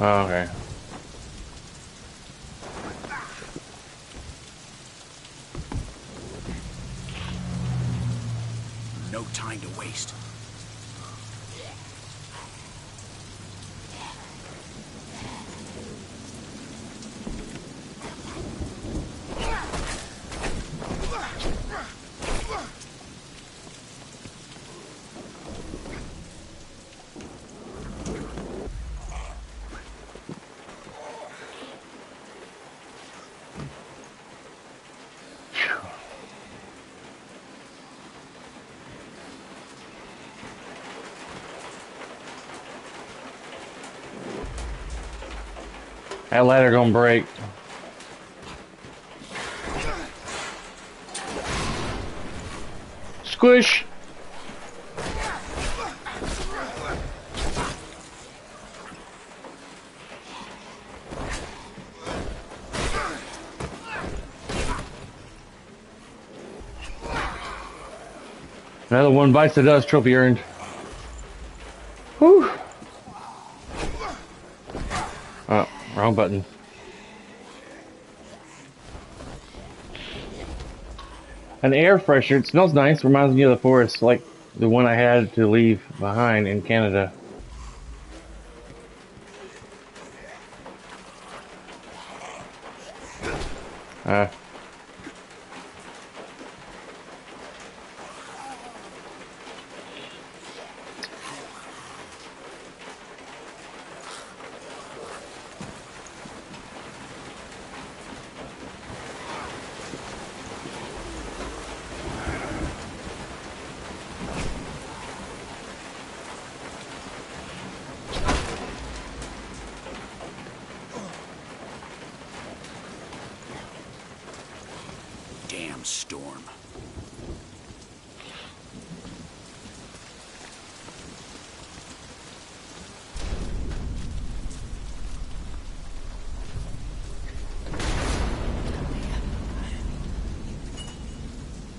Oh, okay. No time to waste. That ladder gonna break. Squish! Another one bites the dust trophy earned. Whew. Oh, wrong button. An air freshener. It smells nice. Reminds me of the forest, like the one I had to leave behind in Canada. Uh, Damn storm.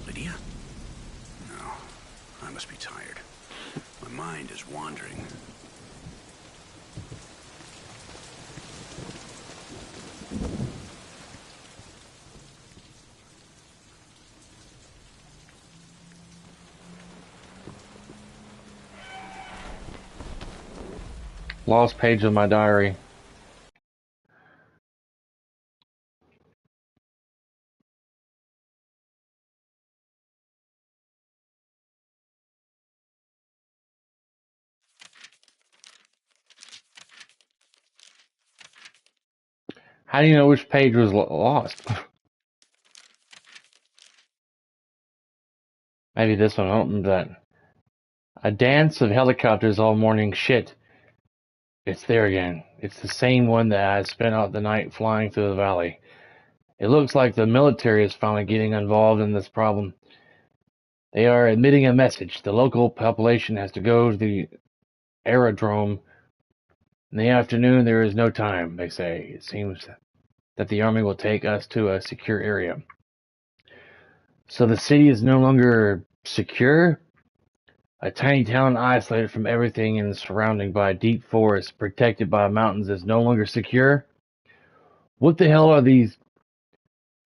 Lydia? No, I must be tired. My mind is wandering. lost page of my diary. How do you know which page was lost? Maybe this one. I don't remember that. A dance of helicopters all morning. Shit. It's there again. It's the same one that I spent out the night flying through the valley. It looks like the military is finally getting involved in this problem. They are admitting a message. The local population has to go to the aerodrome. In the afternoon, there is no time, they say. It seems that the army will take us to a secure area. So the city is no longer secure? A tiny town isolated from everything and surrounded by a deep forest, protected by mountains, is no longer secure? What the hell are these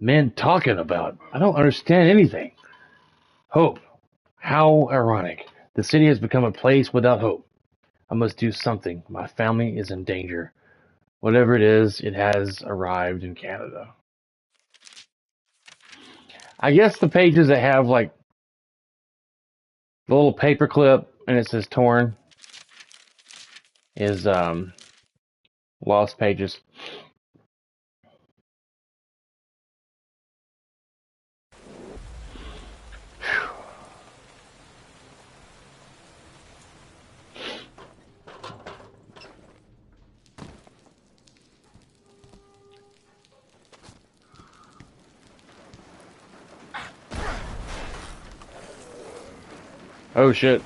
men talking about? I don't understand anything. Hope. How ironic. The city has become a place without hope. I must do something. My family is in danger. Whatever it is, it has arrived in Canada. I guess the pages that have like the little paper clip and it says torn is lost pages. Oh shit.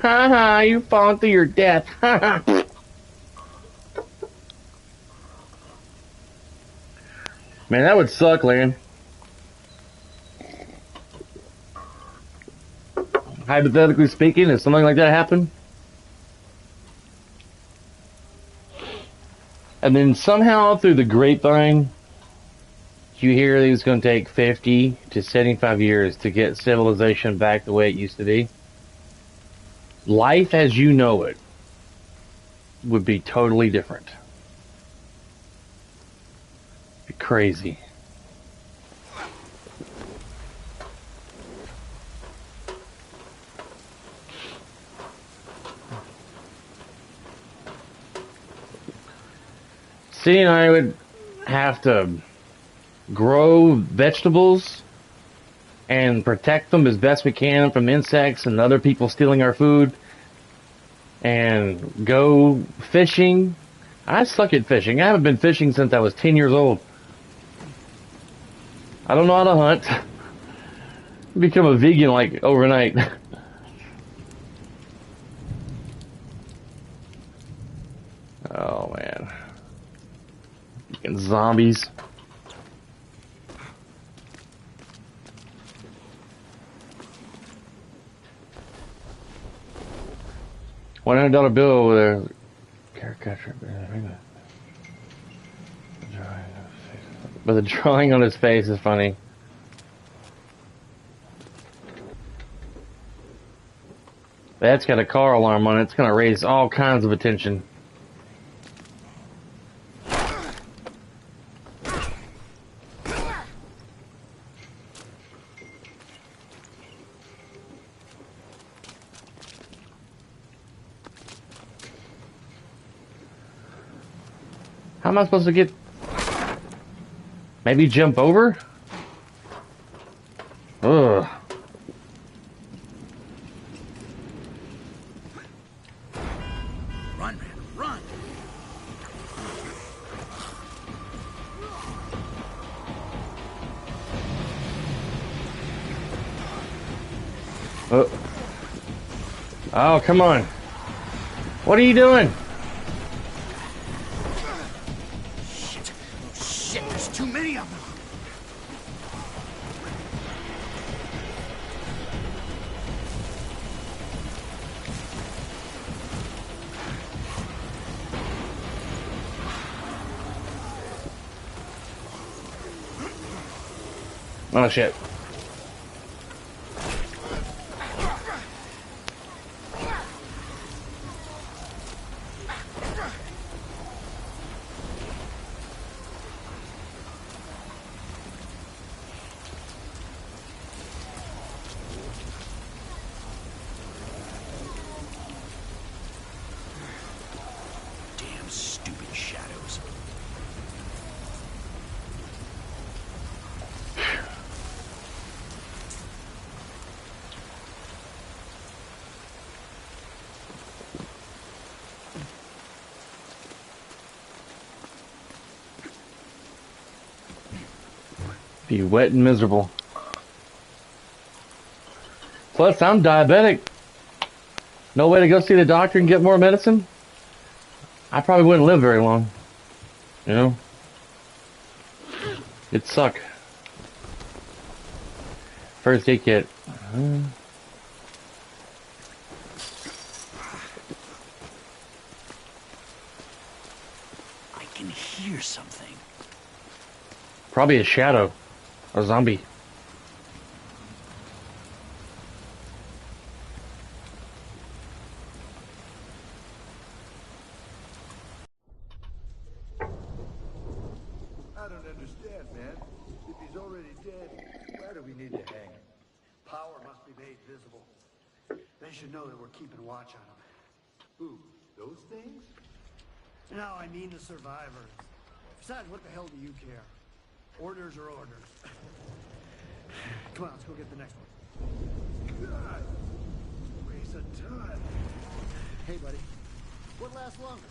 Haha, you fallen to your death. Haha. Man, that would suck, Lan. Hypothetically speaking, if something like that happened, and then somehow through the grapevine, you hear that it's going to take 50 to 75 years to get civilization back the way it used to be. Life as you know it would be totally different. Be crazy. See, and I would have to grow vegetables and protect them as best we can from insects and other people stealing our food, and go fishing. I suck at fishing. I haven't been fishing since I was 10 years old. I don't know how to hunt. Become a vegan like overnight. Oh man. Fucking zombies. $100 bill with a caricature. But the drawing on his face is funny. That's got a car alarm on it. It's gonna raise all kinds of attention. How am I supposed to get... Maybe jump over? Ugh. Run, man, run! Oh. Oh, come on. What are you doing? Shit, oh shit, there's too many of them! Oh, shit. Damn stupid shadows. Be wet and miserable. Plus, I'm diabetic. No way to go see the doctor and get more medicine? I probably wouldn't live very long. You know? It'd suck. First aid kit. I can hear something. Probably a shadow. A zombie. I don't understand, man. If he's already dead, why do we need to hang him? Power must be made visible. They should know that we're keeping watch on them. Who? Those things? No, I mean the survivors. Besides, what the hell do you care? Orders are orders. Come on, let's go get the next one. God! Waste of time. Hey, buddy. What lasts longer?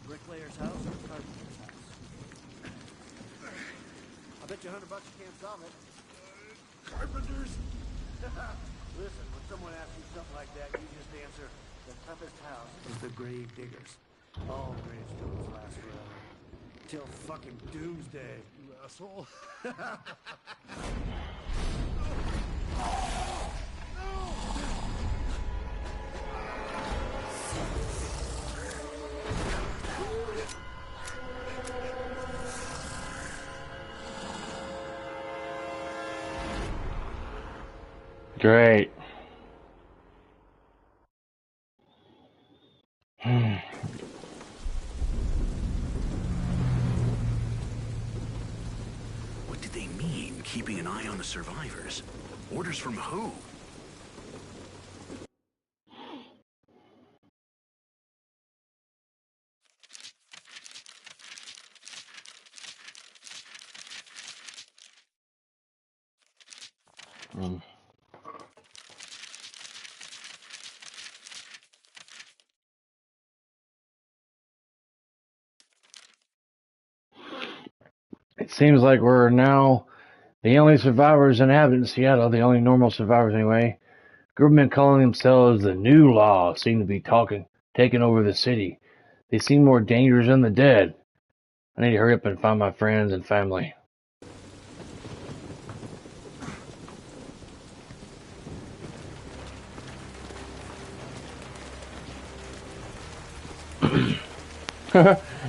Bricklayer's house or carpenter's house? I bet you $100 you can't solve it. carpenters? Listen, when someone asks you something like that, you just answer, the toughest house is the grave diggers. All gravestones last forever. Till fucking doomsday, you asshole. Great. What did they mean, keeping an eye on the survivors? Orders from who? Mm. It seems like we're now the only survivors inhabiting Seattle, the only normal survivors anyway. Government calling themselves the New Law seem to be taking over the city. They seem more dangerous than the dead. I need to hurry up and find my friends and family.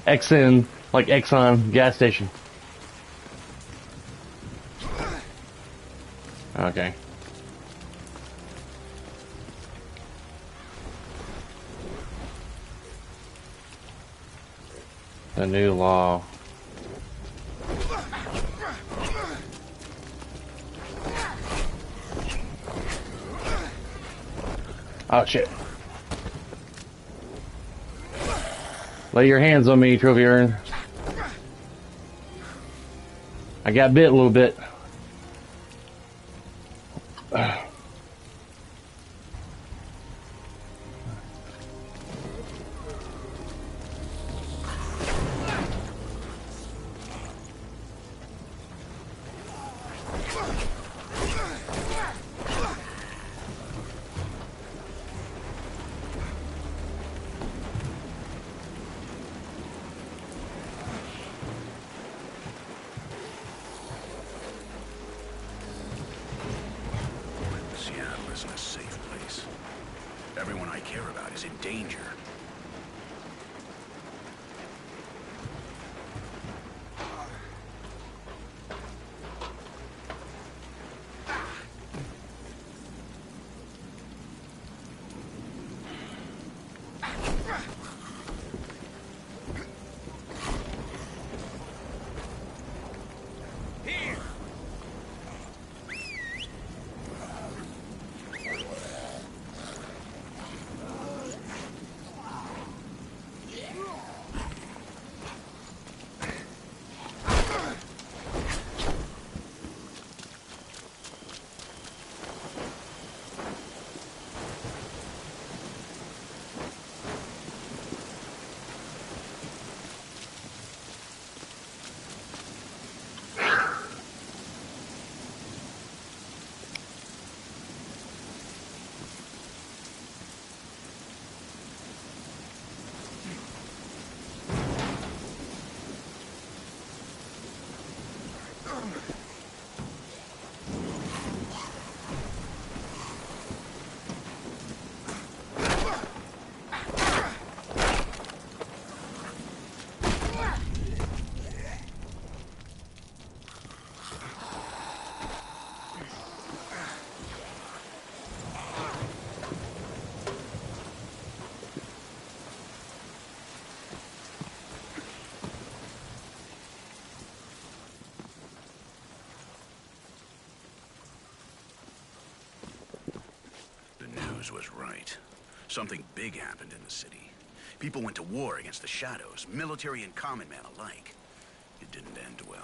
Exxon, like Exxon gas station. Okay. The New Law. Oh shit. Lay your hands on me, Trophy Urn. I got bit a little bit. Seattle isn't a safe place. Everyone I care about is in danger. Was right. Something big happened in the city. People went to war against the Shadows, military and common man alike. It didn't end well.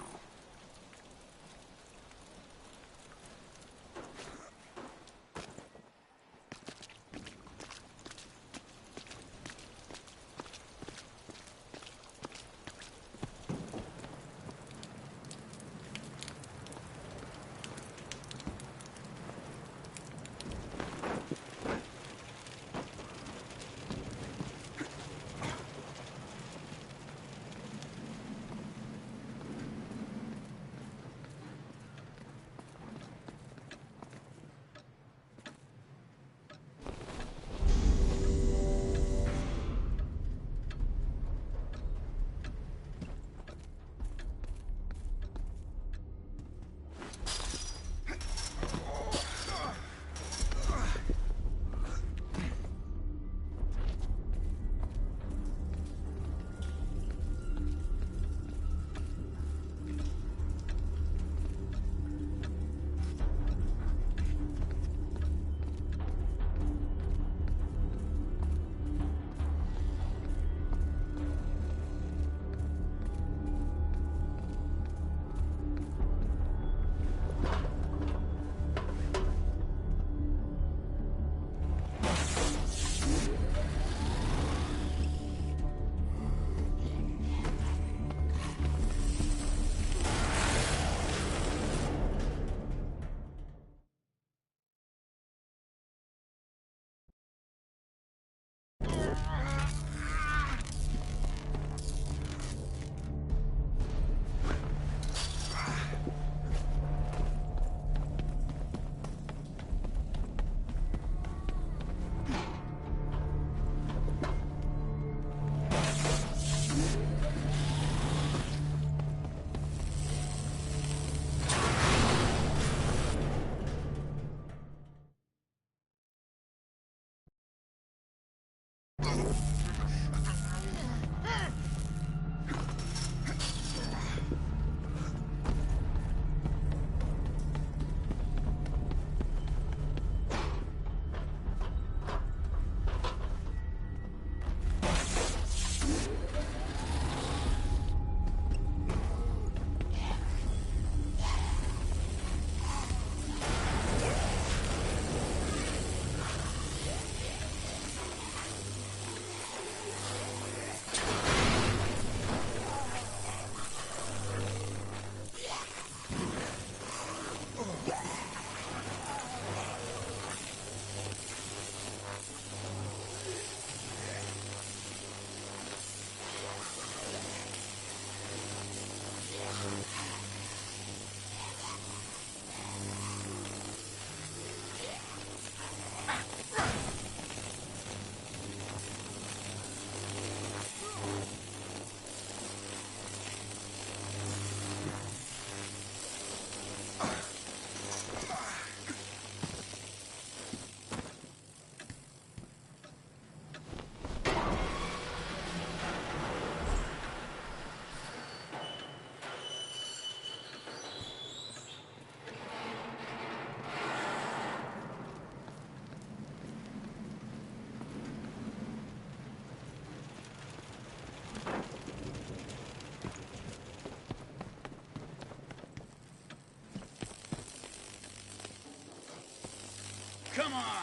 Come on!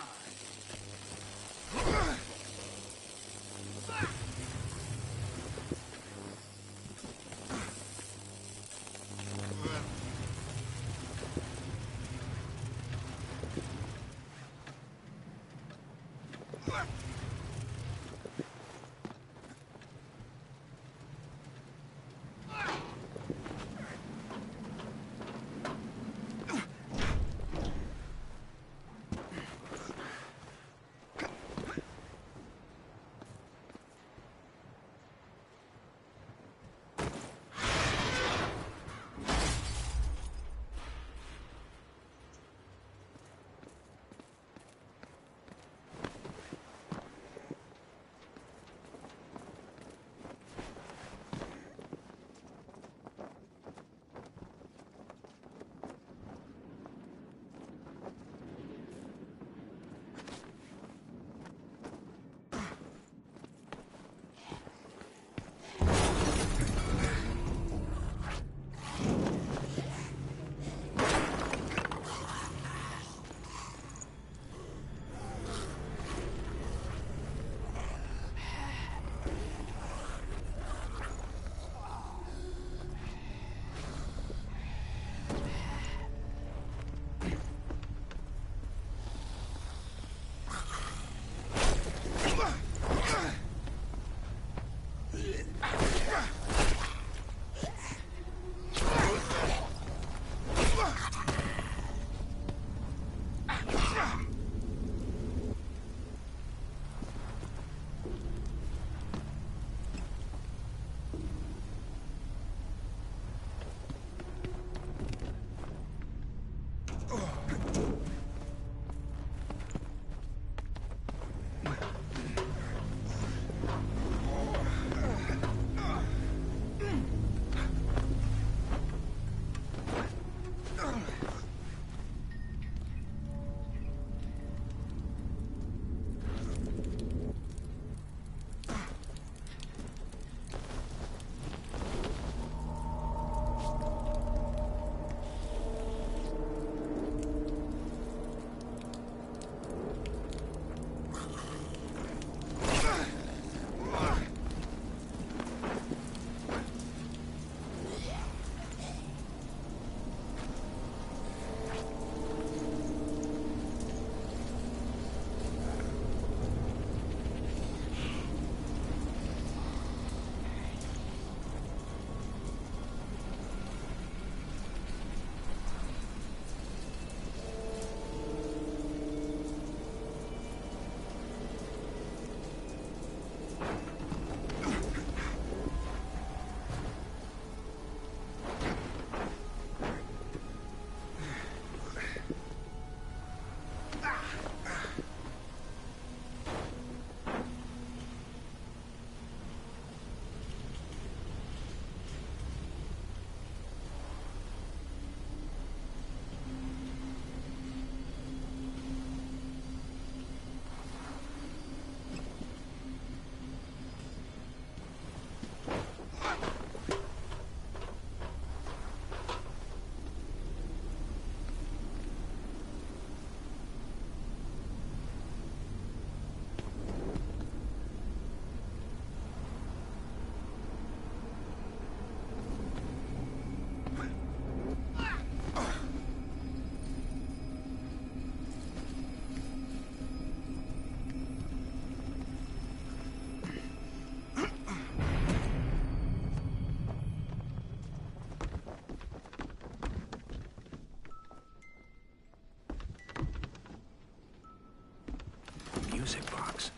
Music box.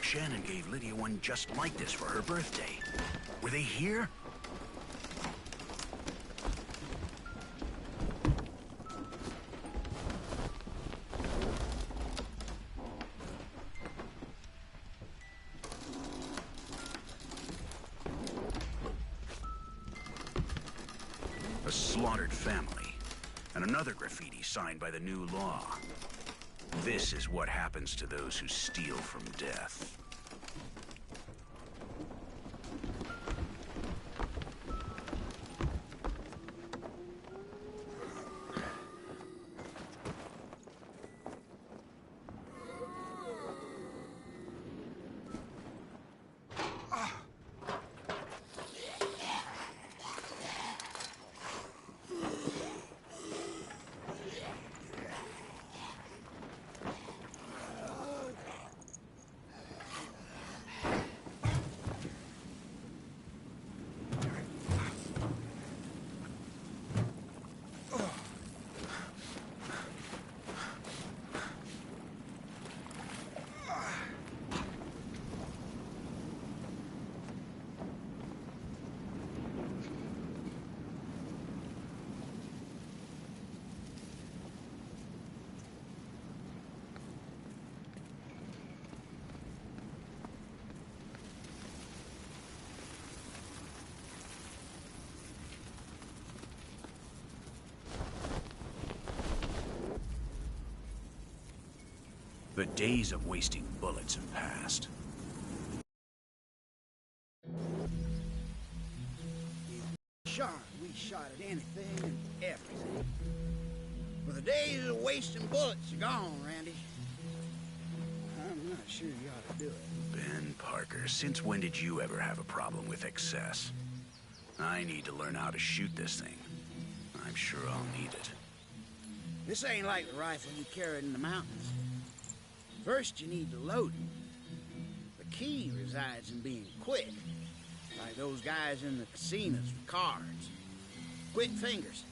Shannon gave Lydia one just like this for her birthday. Were they here? A slaughtered family, and another graffiti signed by the new law. This is what happens to those who steal from death. The days of wasting bullets have passed. Sure, we shot at anything and everything. But the days of wasting bullets are gone, Randy. I'm not sure you ought to do it. Ben Parker, since when did you ever have a problem with excess? I need to learn how to shoot this thing. I'm sure I'll need it. This ain't like the rifle you carried in the mountains. First, you need to load it. The key resides in being quick. Like those guys in the casinos with cards. Quick fingers,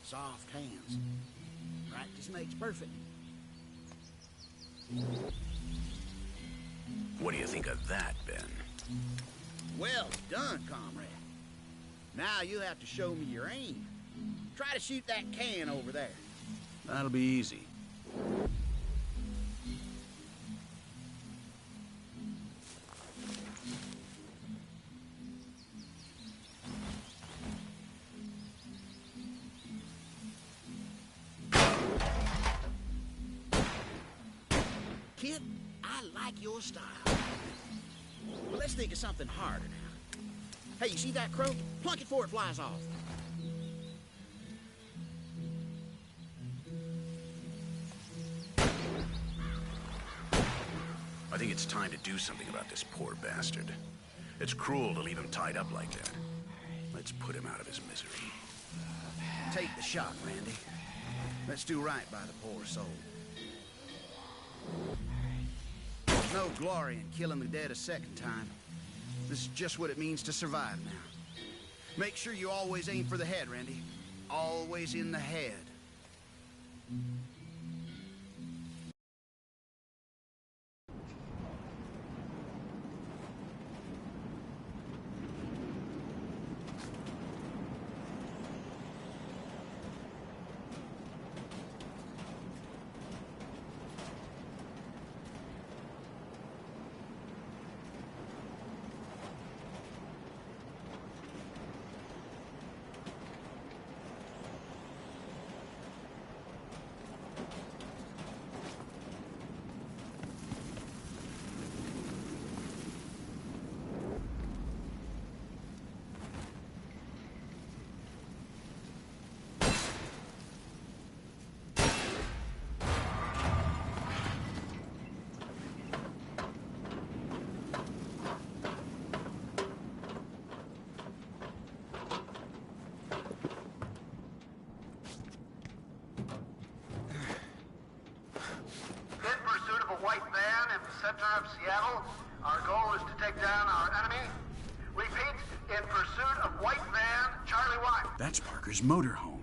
soft hands. Practice makes perfect. What do you think of that, Ben? Well done, comrade. Now you have to show me your aim. Try to shoot that can over there. That'll be easy. Kid, I like your style. Well, let's think of something harder now. Hey, you see that crow? Plunk it before it flies off. I think it's time to do something about this poor bastard. It's cruel to leave him tied up like that. Let's put him out of his misery. Take the shot, Randy. Let's do right by the poor soul. There's no glory in killing the dead a second time. This is just what it means to survive now. Make sure you always aim for the head, Randy. Always in the head. center of Seattle. Our goal is to take down our enemy. Repeat, in pursuit of white van, Charlie White. That's Parker's motorhome.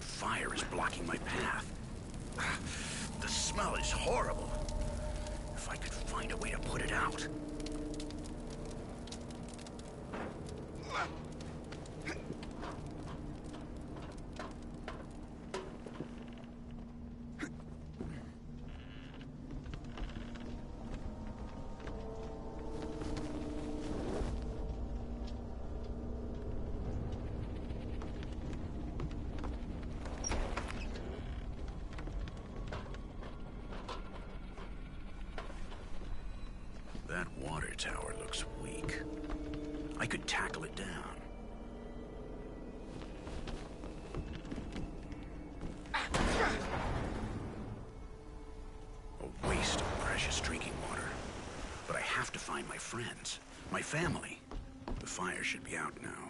Fire is blocking my path. The smell is horrible. If I could find a way to put it out. That water tower looks weak. I could tackle it down. A waste of precious drinking water. But I have to find my friends, my family. The fire should be out now.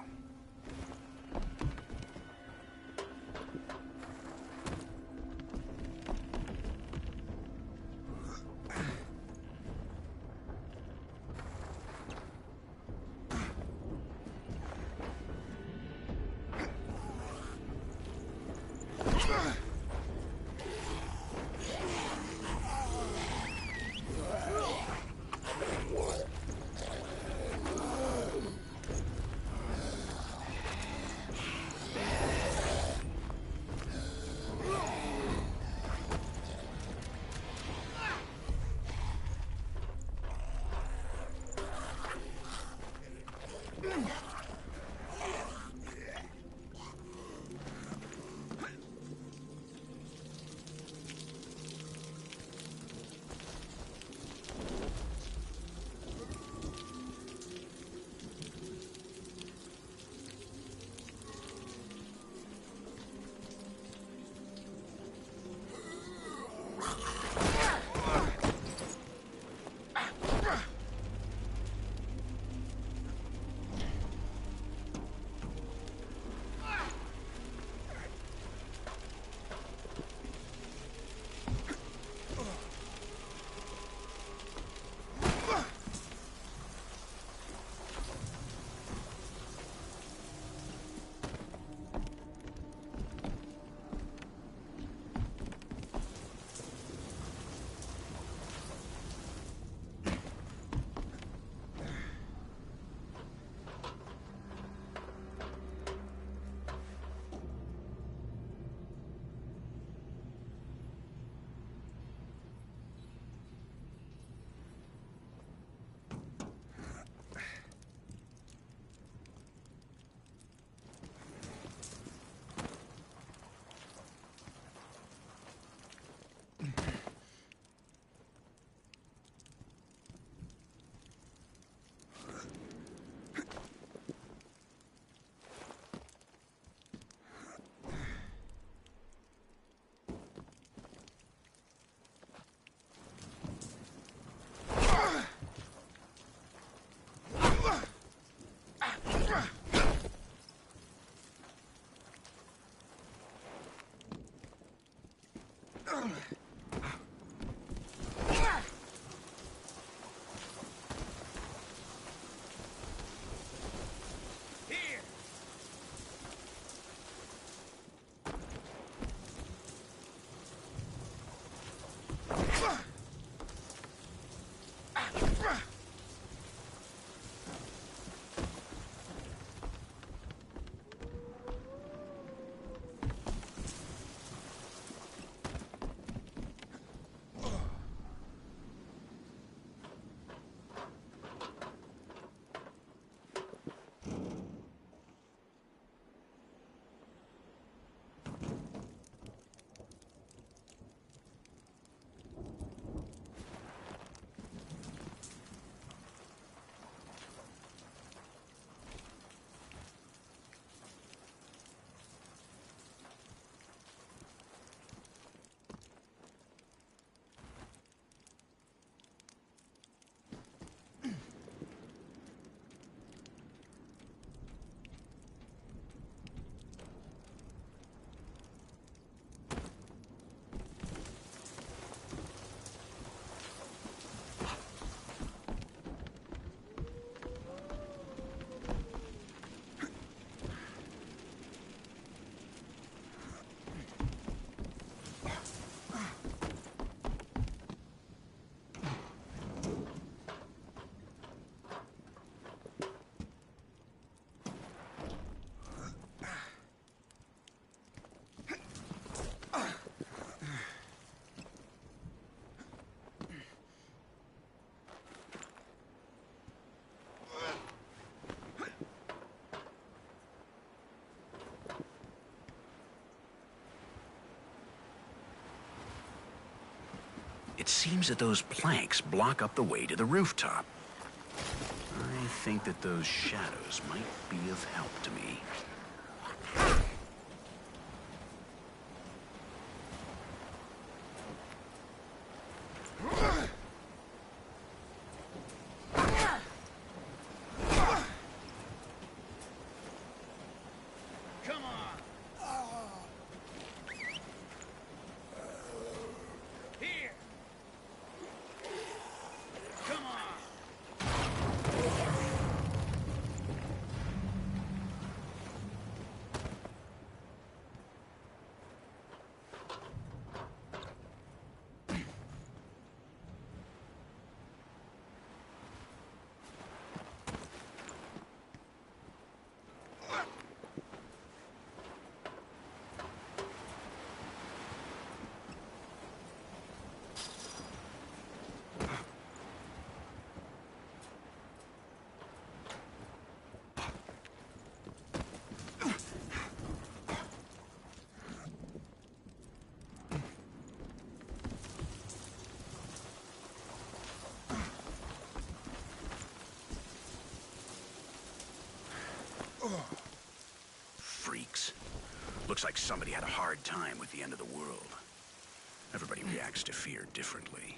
It seems that those planks block up the way to the rooftop. I think that those shadows might be of help to me. Looks like somebody had a hard time with the end of the world. Everybody reacts to fear differently.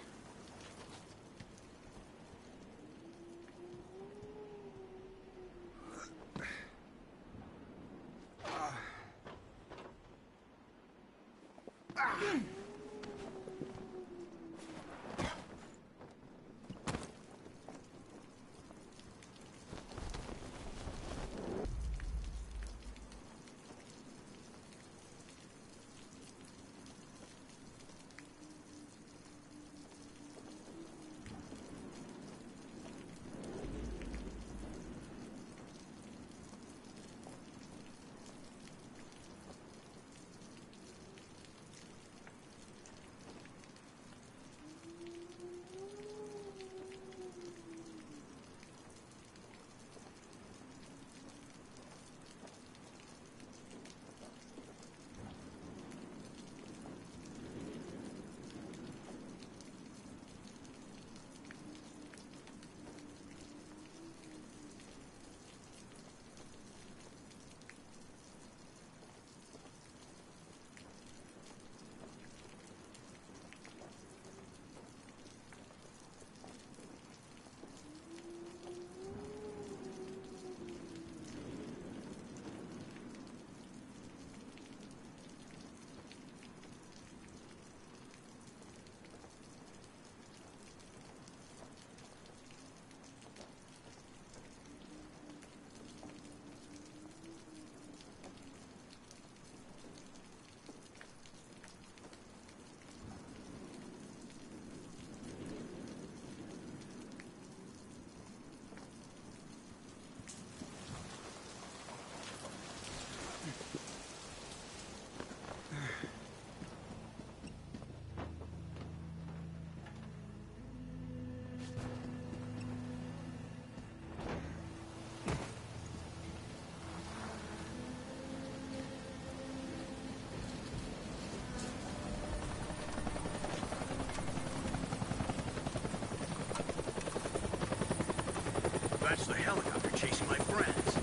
That's the helicopter chasing my friends.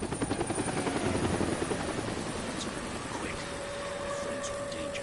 It's gonna be quick. My friends are in danger.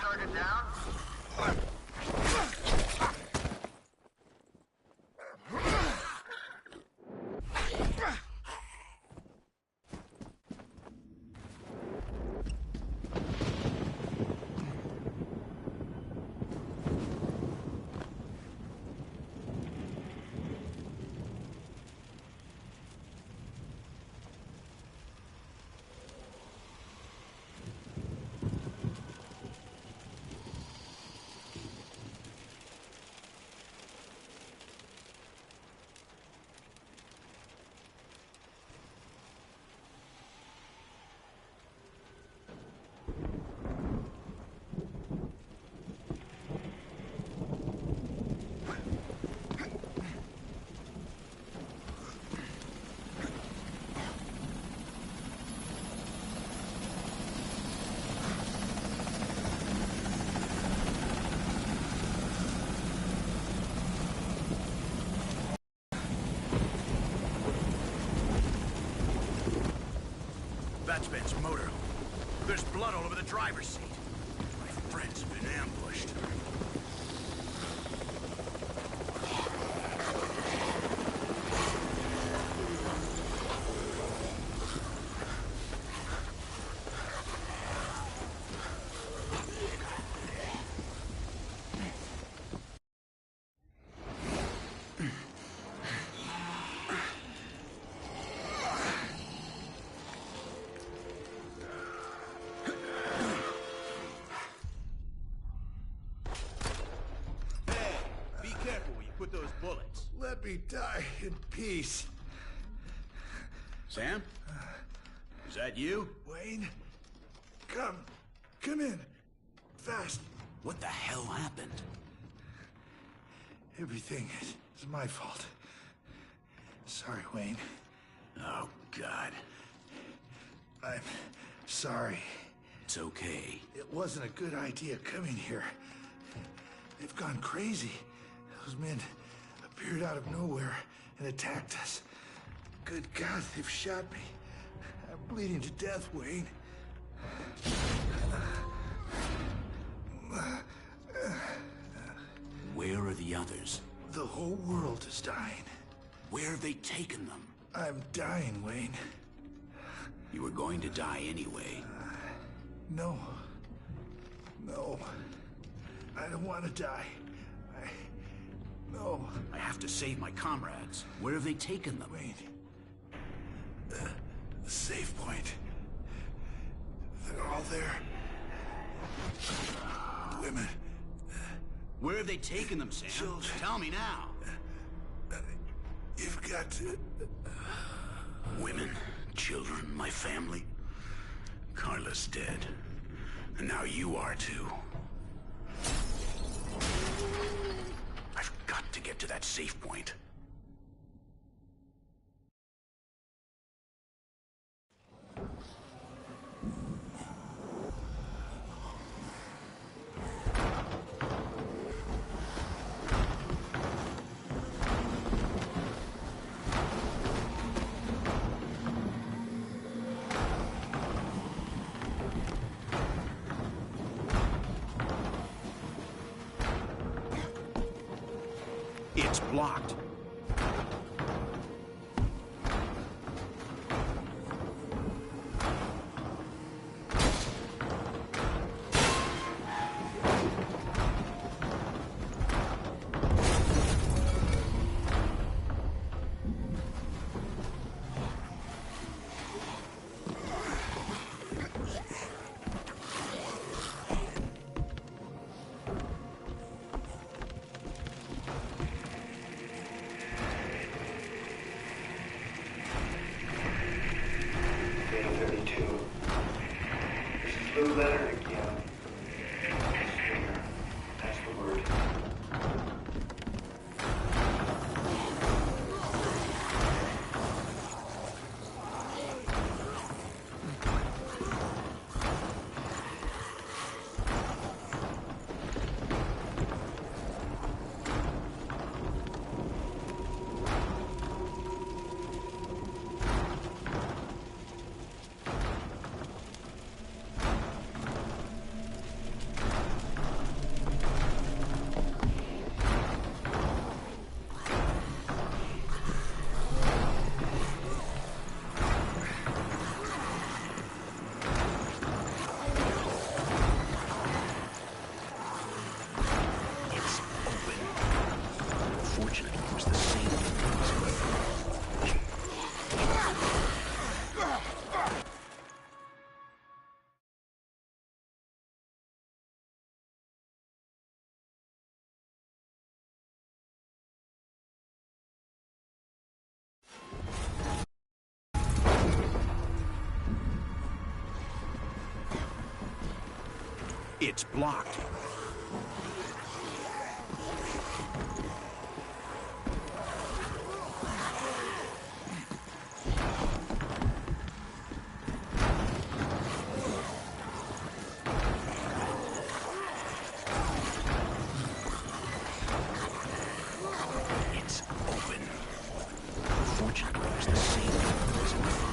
target down. That's Ben's motor. There's blood all over the driver's seat. My friends have been ambushed. With those bullets. Let me die in peace. Sam? Is that you? Wayne, come in. Fast. What the hell happened? Everything is my fault. Sorry, Wayne. Oh, God. I'm sorry. It's okay. It wasn't a good idea coming here. They've gone crazy. Those men appeared out of nowhere and attacked us. Good God, they've shot me. I'm bleeding to death, Wayne. Where are the others? The whole world is dying. Where have they taken them? I'm dying, Wayne. You were going to die anyway. No. No. I don't want to die. No. I have to save my comrades. Where have they taken them? Wayne. The safe point. They're all there. Women. Where have they taken them, Sam? Children. Tell me now. You've got to... Women, children, my family. Carla's dead. And now you are too. I've got to get to that safe point. It's blocked. Blue letter again. That's the word. It's blocked. It's open. Fortunately, it was the same door as before.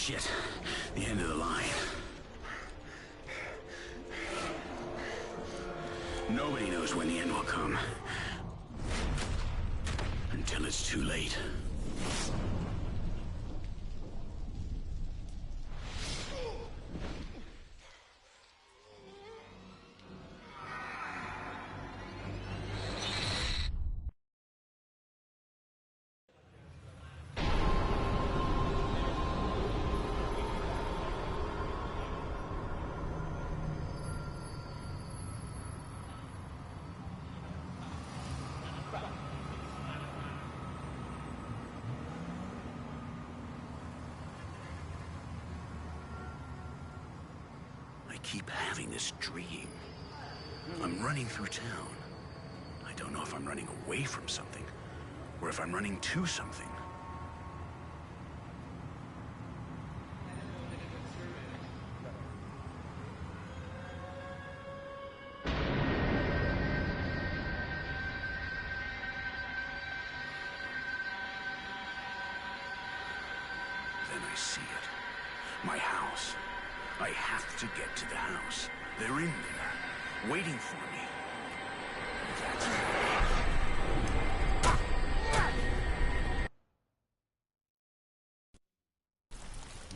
Shit. The end of the line. Nobody knows when the end will come. Until it's too late. I keep having this dream. I'm running through town. I don't know if I'm running away from something, or if I'm running to something. Then I see it. My house. I have to get to the house. They're in there, waiting for me. That's it.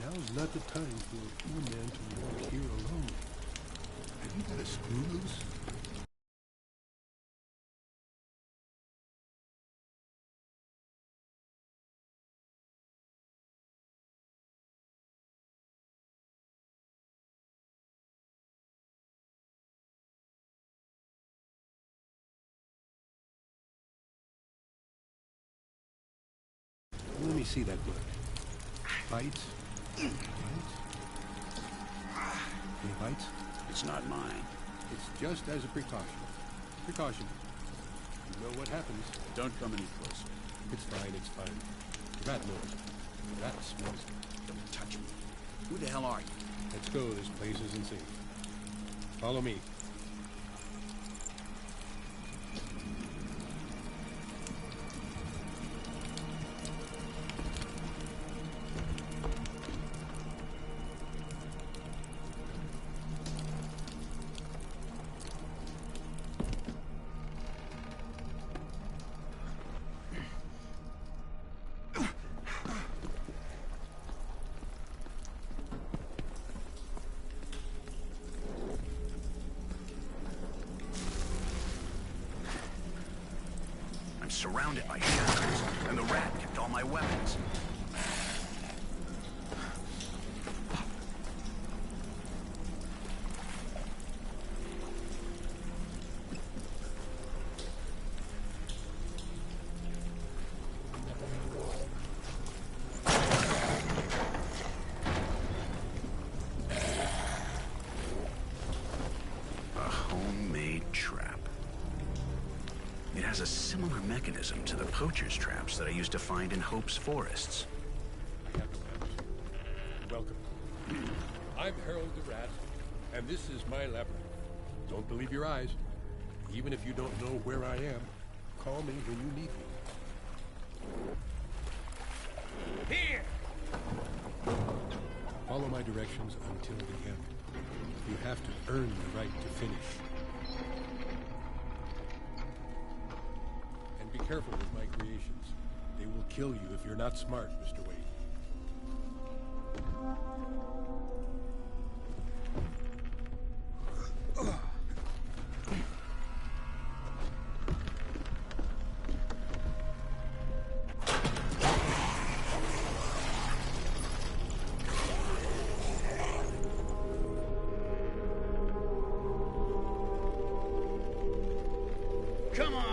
Now's not the time for a poor man to walk here alone. Have you got a screw loose? Let me see that blood. Bites? Bites? Any bites? It's not mine. It's just as a precaution. Precaution. You know what happens. Don't come any closer. It's fine, it's fine. The rat knows. The rat smells it. Don't touch me. Who the hell are you? Let's go, this place isn't safe. Follow me. I'm surrounded by shadows, and the rat kept all my weapons. A homemade trap. It has a similar mechanism to the poacher's traps that I used to find in Hope's forests. Welcome. I'm Harold the Rat, and this is my labyrinth. Don't believe your eyes. Even if you don't know where I am, call me when you need me. Here! Follow my directions until the end. You have to earn the right to finish. And be careful with my creations. They will kill you if you're not smart, Mr. Wade. Come on!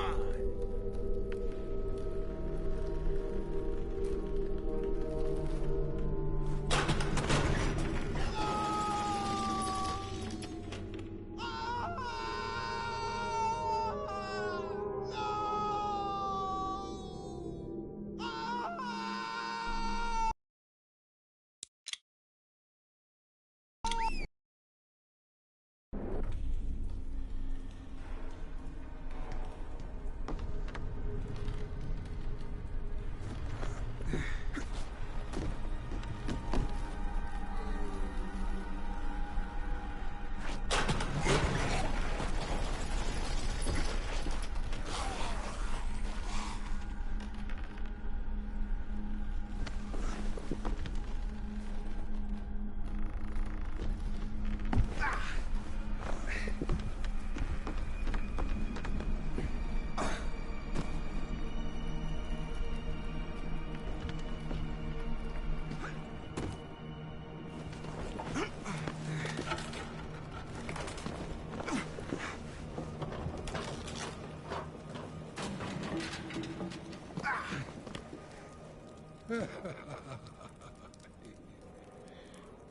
How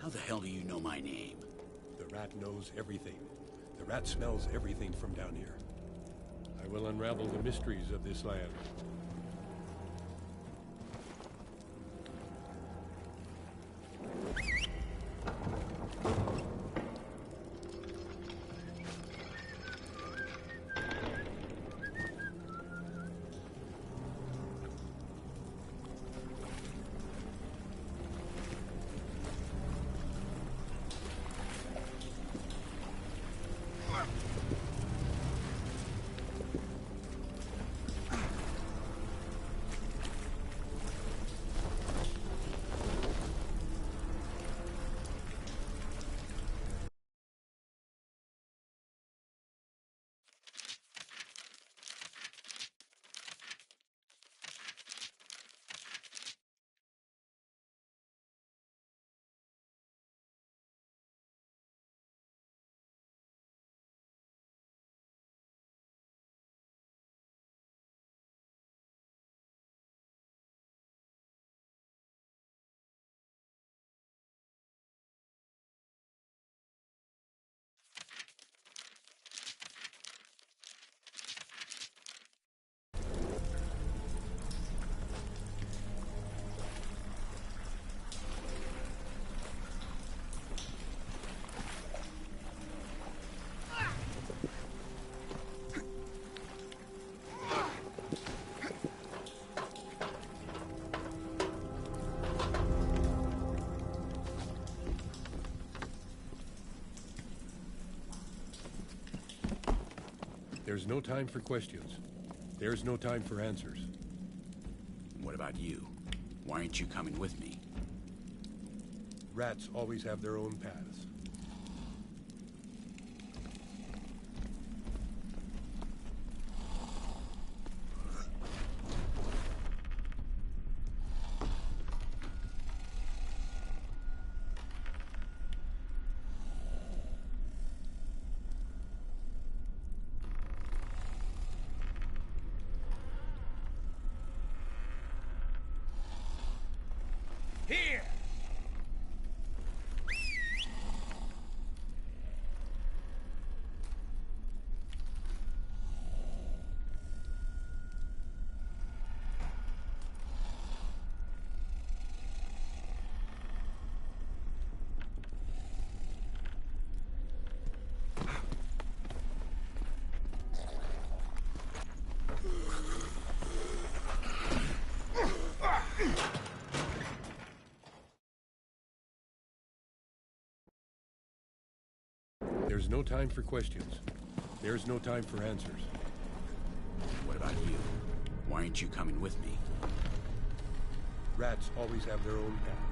the hell do you know my name? The rat knows everything. The rat smells everything from down here. I will unravel the mysteries of this land. There's no time for questions. There's no time for answers. What about you? Why aren't you coming with me? Rats always have their own paths. Here! There's no time for questions. There's no time for answers. What about you? Why aren't you coming with me? Rats always have their own paths.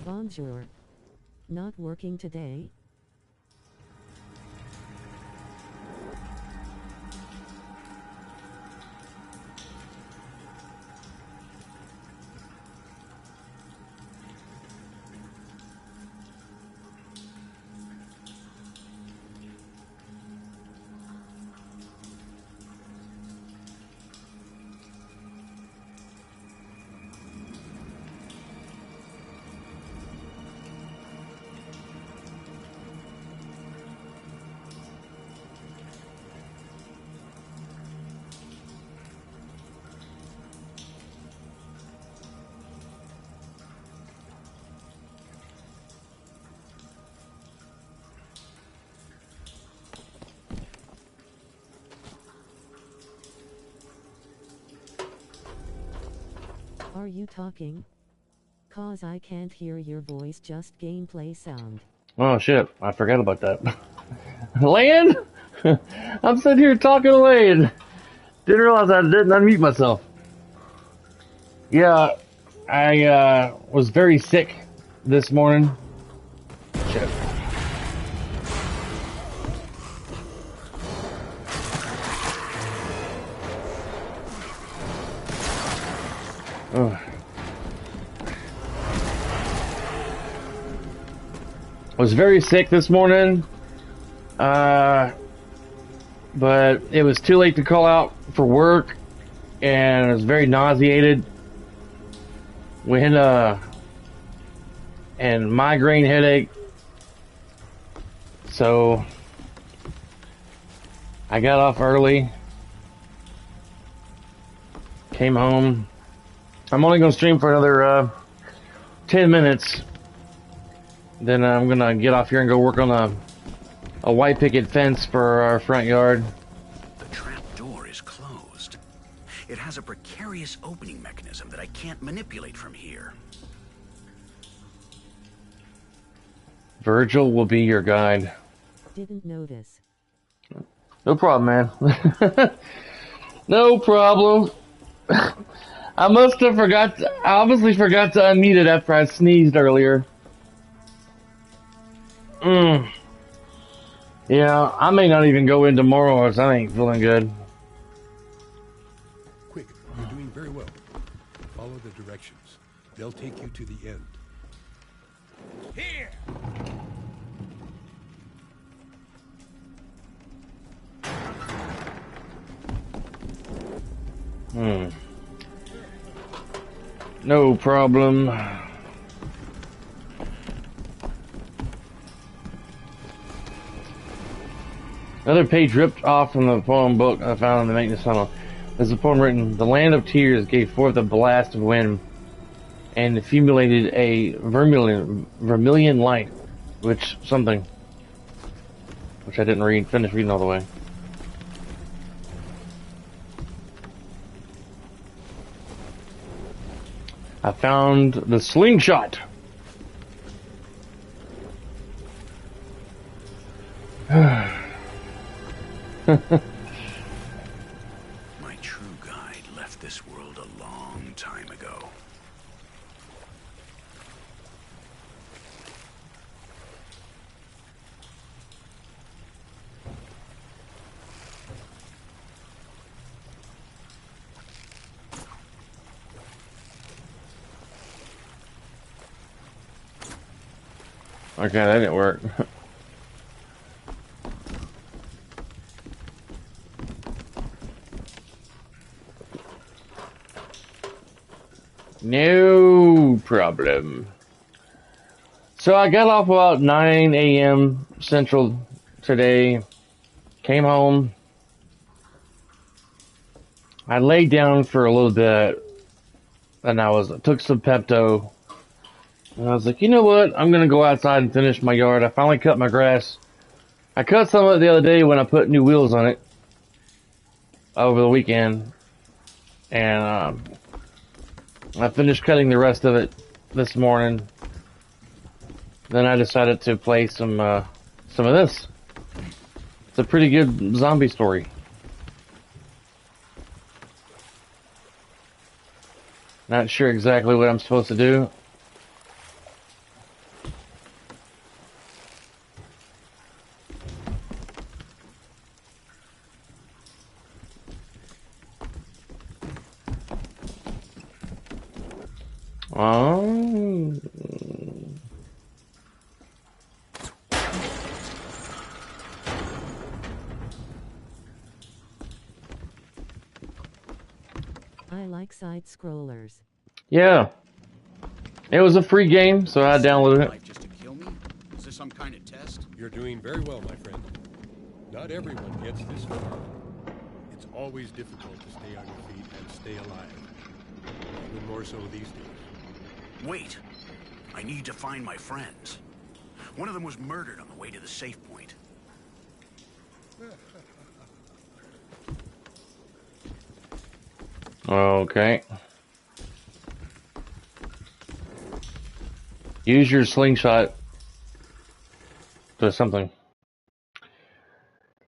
Bonjour. Not working today? Are you talking? 'Cause I can't hear your voice, just gameplay sound. Oh shit, I forgot about that. Land? I'm sitting here talking away and didn't realize I didn't unmute myself. Yeah, I was very sick this morning. Shit. Ugh. I was very sick this morning, but it was too late to call out for work, and I was very nauseated. And migraine headache. So I got off early, came home. I'm only going to stream for another 10 minutes. Then I'm going to get off here and go work on a white picket fence for our front yard. The trap door is closed. It has a precarious opening mechanism that I can't manipulate from here. Virgil will be your guide. Didn't notice. No problem, man. No problem. I must have forgot. I obviously forgot to unmute it after I sneezed earlier. Yeah, I may not even go in tomorrow as I ain't feeling good. Quick, you're doing very well. Follow the directions. They'll take you to the end. Here! No problem. Another page ripped off from the poem book I found in the maintenance tunnel. There's a poem written, "The land of tears gave forth a blast of wind and accumulated a vermilion light," which I didn't finish reading all the way. I found the slingshot. My true guide left this world a long time ago. Okay, that didn't work. No problem. So I got off about 9 a.m. Central today. Came home. I laid down for a little bit, and took some Pepto. And I was like, you know what? I'm gonna go outside and finish my yard. I finally cut my grass. I cut some of it the other day when I put new wheels on it over the weekend, and I finished cutting the rest of it this morning. Then I decided to play some of this. It's a pretty good zombie story. Not sure exactly what I'm supposed to do. Oh. I like side scrollers. Yeah. It was a free game, so I downloaded it. Just to kill me? Is this some kind of test? You're doing very well, my friend. Not everyone gets this far. It's always difficult to stay on your feet and stay alive. Even more so these days. Wait. I need to find my friends. One of them was murdered on the way to the safe point. Okay. Use your slingshot to something.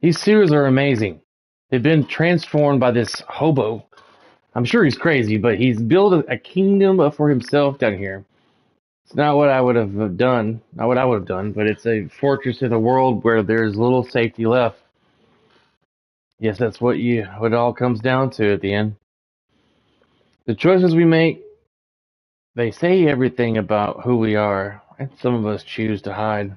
These sewers are amazing. They've been transformed by this hobo. I'm sure he's crazy, but he's built a kingdom for himself down here. It's not what I would have done, not what I would have done, but it's a fortress in a world where there's little safety left. Yes, that's what it all comes down to at the end. The choices we make, they say everything about who we are, and some of us choose to hide.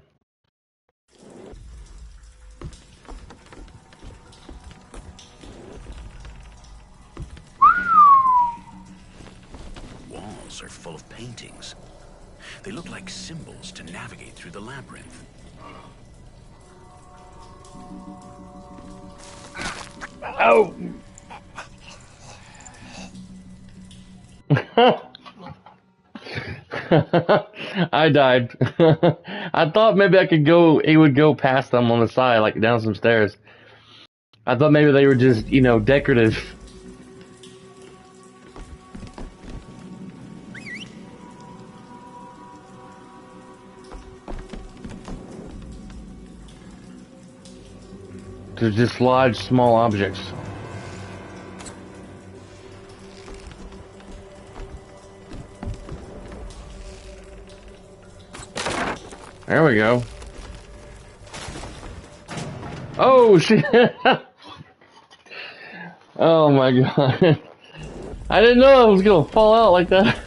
Walls are full of paintings. They look like symbols to navigate through the labyrinth. Oh! I died. I thought maybe it would go past them on the side, like down some stairs. I thought maybe they were just, decorative. To dislodge small objects. There we go. Oh shit! Oh my god! I didn't know I was gonna fall out like that.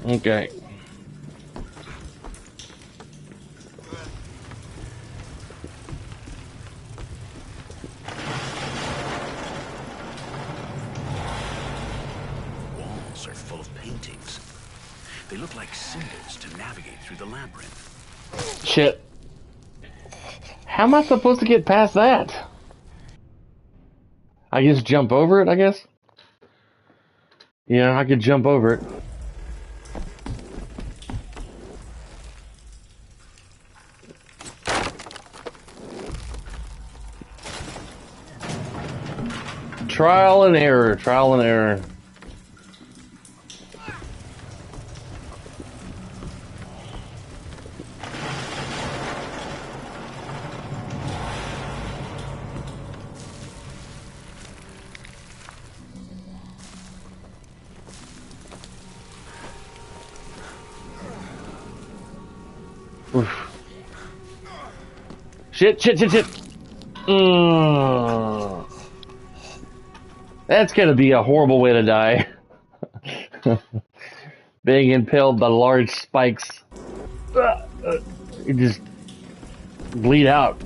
Okay. Walls are full of paintings. They look like symbols to navigate through the labyrinth. Shit. How am I supposed to get past that? I just jump over it, I guess? Yeah, I could jump over it. Trial and error, trial and error. Oof. Shit. That's gonna be a horrible way to die. Being impaled by large spikes. You just bleed out.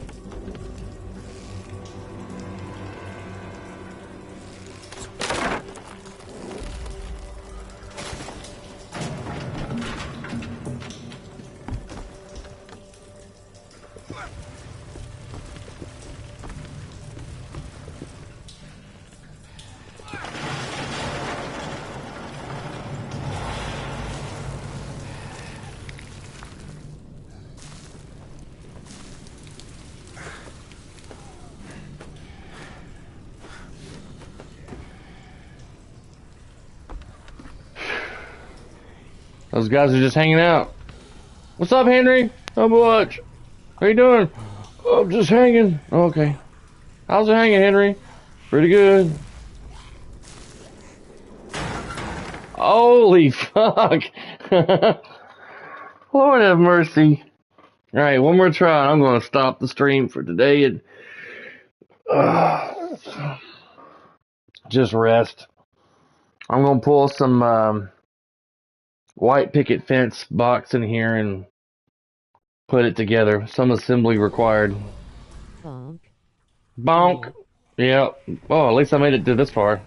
Those guys are just hanging out. What's up, Henry? How much? How you doing? Oh, I'm just hanging. Okay. How's it hanging, Henry? Pretty good. Holy fuck. Lord have mercy. Alright, one more try. I'm going to stop the stream for today and just rest. I'm going to pull some white picket fence box in here and put it together. Some assembly required. Bonk. Bonk. Yeah. Oh, at least I made it to this far.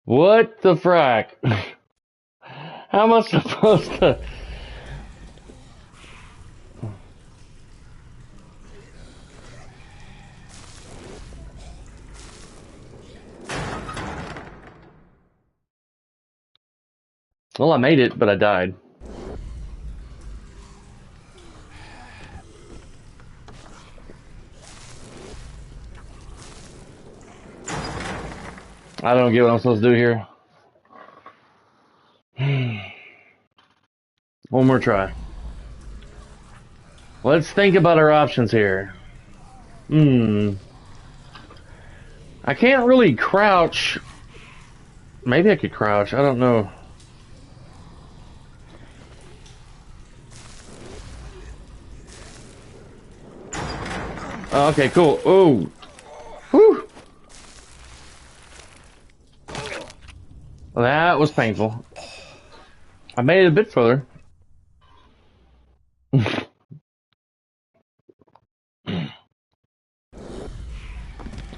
What the frack? How am I supposed to... Well, I made it, but I died. I don't get what I'm supposed to do here. One more try. Let's think about our options here. I can't really crouch. Maybe I could crouch. I don't know. Okay, cool. Oh. Whew. Well, that was painful. I made it a bit further.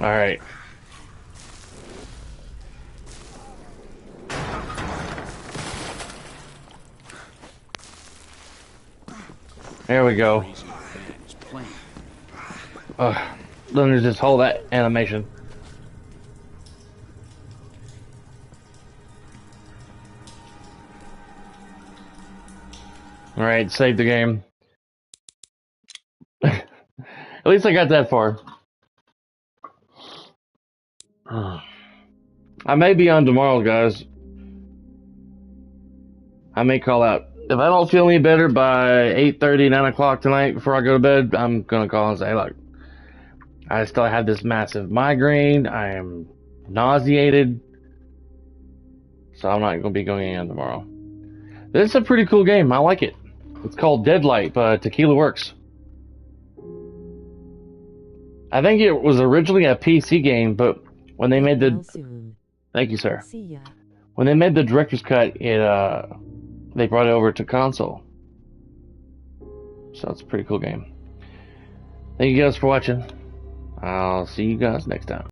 Alright. There we go. Let me just hold that animation. Alright, save the game. At least I got that far. I may be on tomorrow, guys. I may call out. If I don't feel any better by 8:30, 9 o'clock tonight before I go to bed, I'm gonna call and say, look, I still have this massive migraine. I am nauseated. So I'm not gonna be going in tomorrow. This is a pretty cool game. I like it. It's called Deadlight by Tequila Works. I think it was originally a PC game, but when they made the... Thank you, sir. See ya. When they made the director's cut, they brought it over to console. So it's a pretty cool game. Thank you guys for watching. I'll see you guys next time.